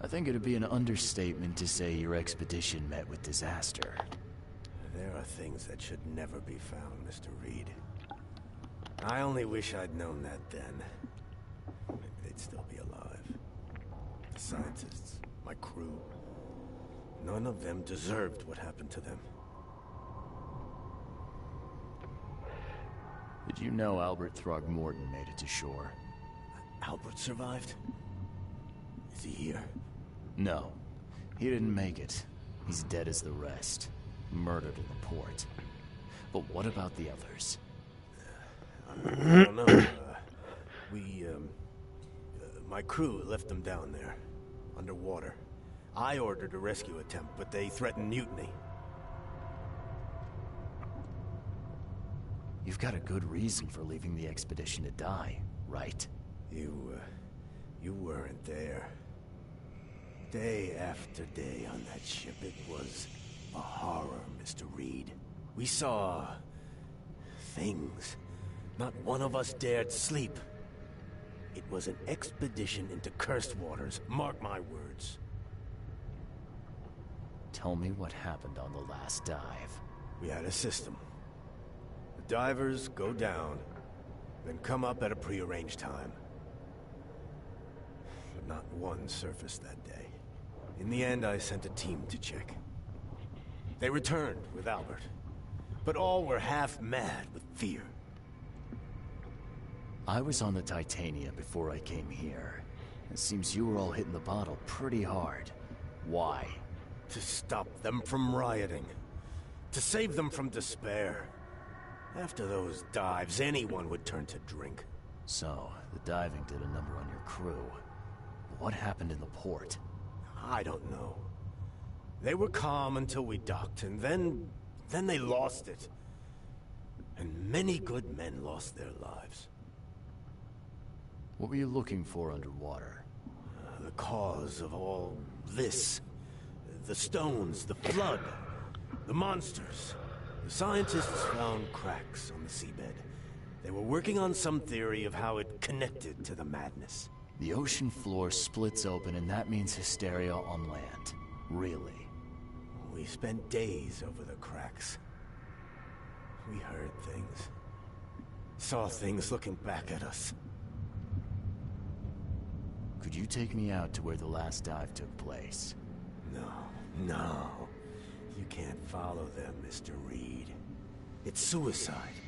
I think it'd be an understatement to say your expedition met with disaster. There are things that should never be found, Mr. Reed. I only wish I'd known that then. Maybe they'd still be alive. The scientists, my crew. None of them deserved what happened to them. Did you know Albert Throgmorton made it to shore? Albert survived? Is he here? No. He didn't make it. He's dead as the rest. Murdered in the port. But what about the others? I don't know. My crew left them down there, underwater. I ordered a rescue attempt, but they threatened mutiny. You've got a good reason for leaving the expedition to die, right? You weren't there. Day after day on that ship, it was a horror, Mr. Reed. We saw things. Not one of us dared sleep. It was an expedition into cursed waters, mark my words. Tell me what happened on the last dive. We had a system. The divers go down, then come up at a prearranged time. But not one surfaced that day. In the end, I sent a team to check. They returned with Albert, but all were half mad with fear. I was on the Titania before I came here. It seems you were all hitting the bottle pretty hard. Why? To stop them from rioting. To save them from despair. After those dives, anyone would turn to drink. So, the diving did a number on your crew. What happened in the port? I don't know. They were calm until we docked, and then they lost it. And many good men lost their lives. What were you looking for underwater? The cause of all this. The stones, the flood, the monsters. The scientists found cracks on the seabed. They were working on some theory of how it connected to the madness. The ocean floor splits open and that means hysteria on land. Really? We spent days over the cracks. We heard things. Saw things looking back at us. Could you take me out to where the last dive took place? No. You can't follow them, Mr. Reed. It's suicide.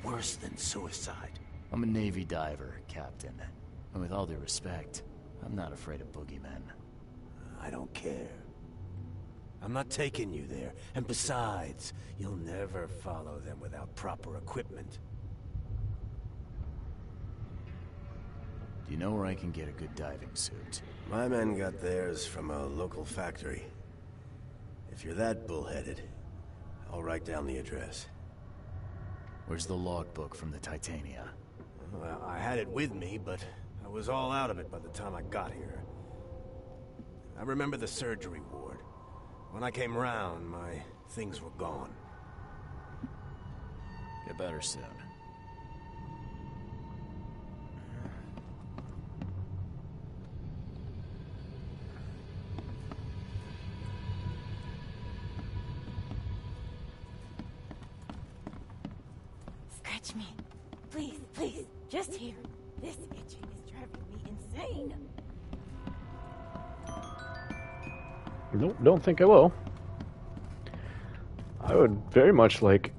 Worse than suicide. I'm a Navy diver, Captain. And with all due respect, I'm not afraid of boogeymen. I don't care. I'm not taking you there. And besides, you'll never follow them without proper equipment. Do you know where I can get a good diving suit? My men got theirs from a local factory. If you're that bullheaded, I'll write down the address. Where's the logbook from the Titania? Well, I had it with me, but I was all out of it by the time I got here. I remember the surgery ward. When I came round, my things were gone. Get better soon. Scratch me. Please, please, just here. This itching is driving me insane. Nope, don't think I will. I would very much like...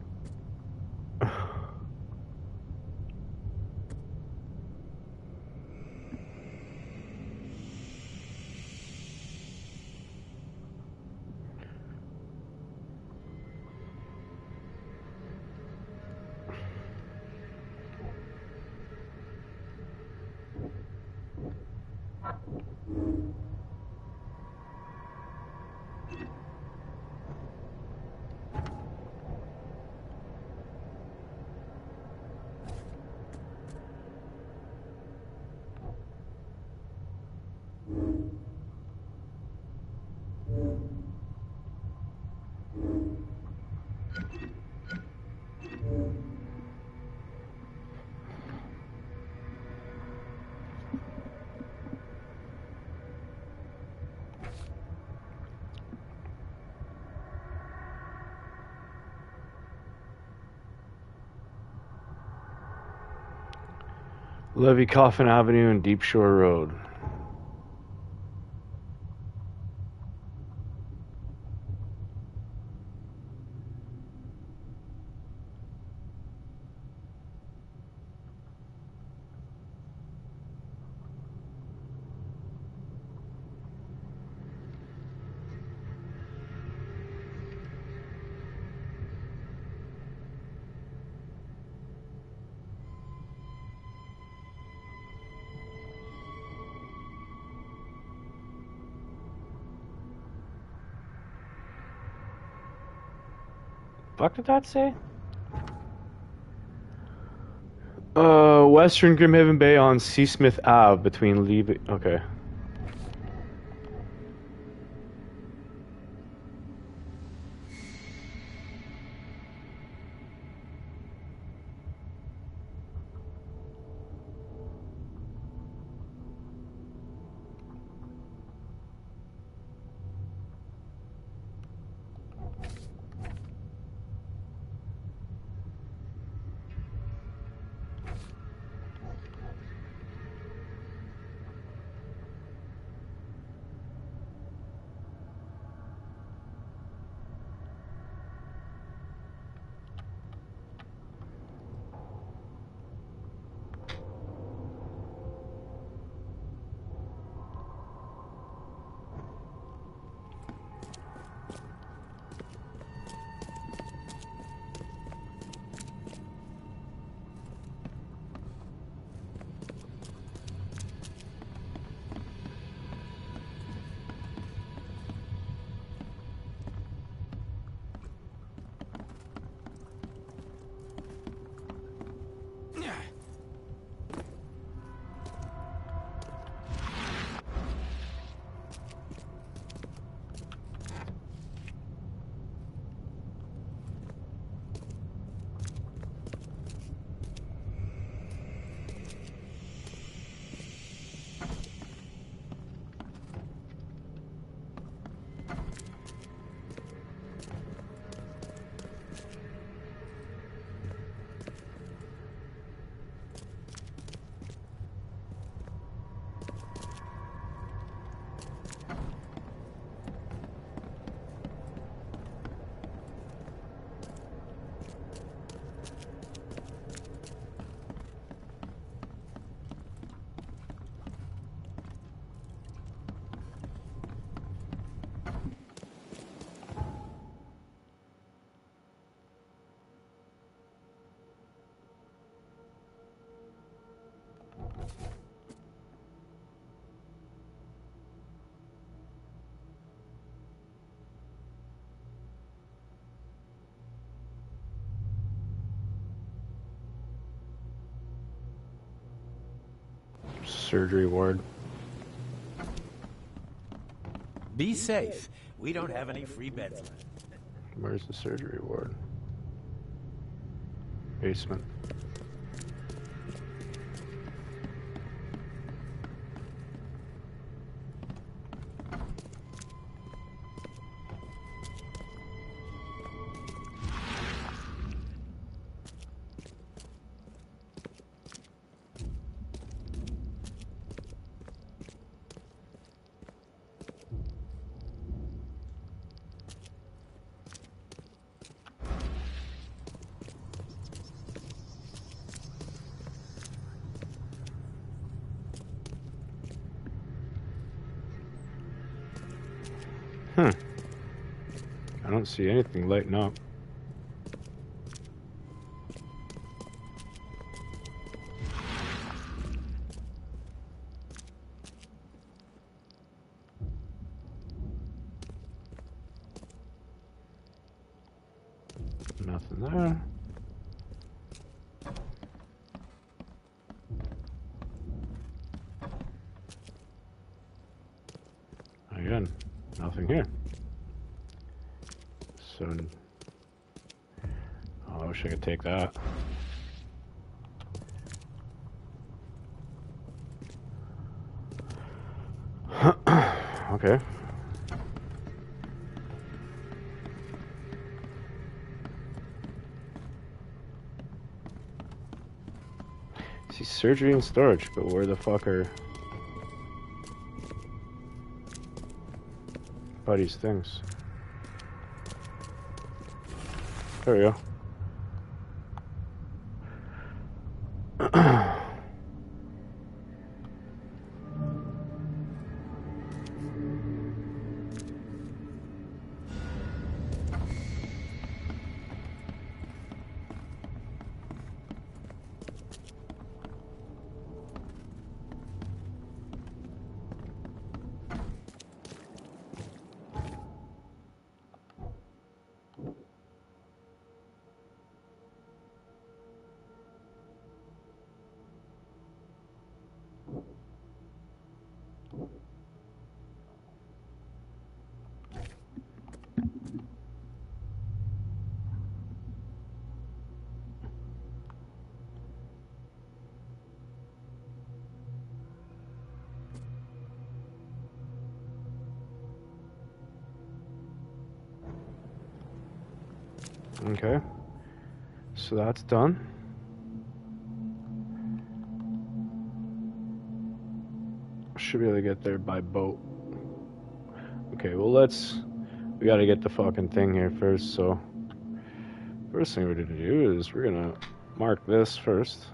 Levy Coffin Avenue and Deep Shore Road. fuck did that say? Western Grimhaven Bay on Seasmith Ave between Levy. Okay. Surgery ward. Be safe. We don't have any free beds left. Where's the surgery ward? Basement. I don't see anything lighting up. Nothing there. Again, nothing here. So, oh, I wish I could take that. Okay. See, surgery and storage, but where the fuck are Buddy's things? There we go. Okay. So that's done. Should be able to get there by boat. Okay, well we gotta get the fucking thing here first, so first thing we're gonna do is we're gonna mark this first.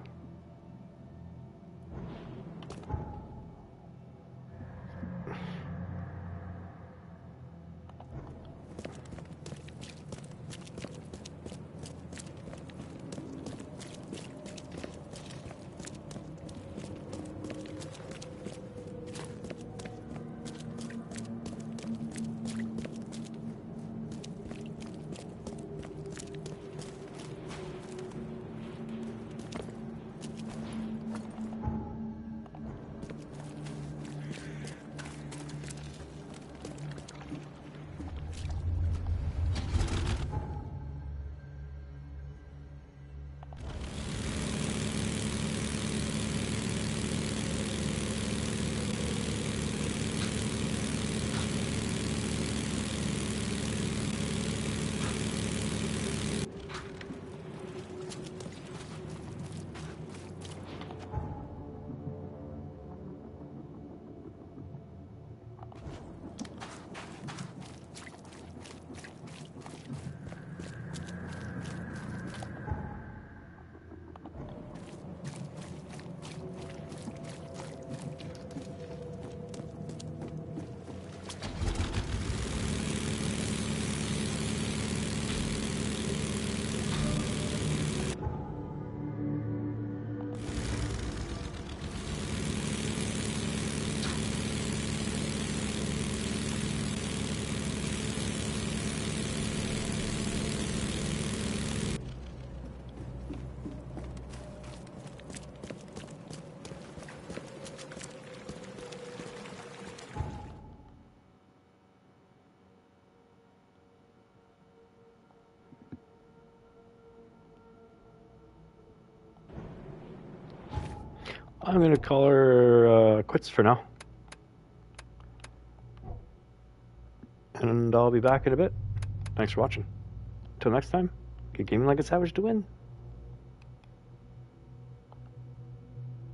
I'm gonna call her quits for now. And I'll be back in a bit. Thanks for watching. Till next time, keep gaming like a savage to win.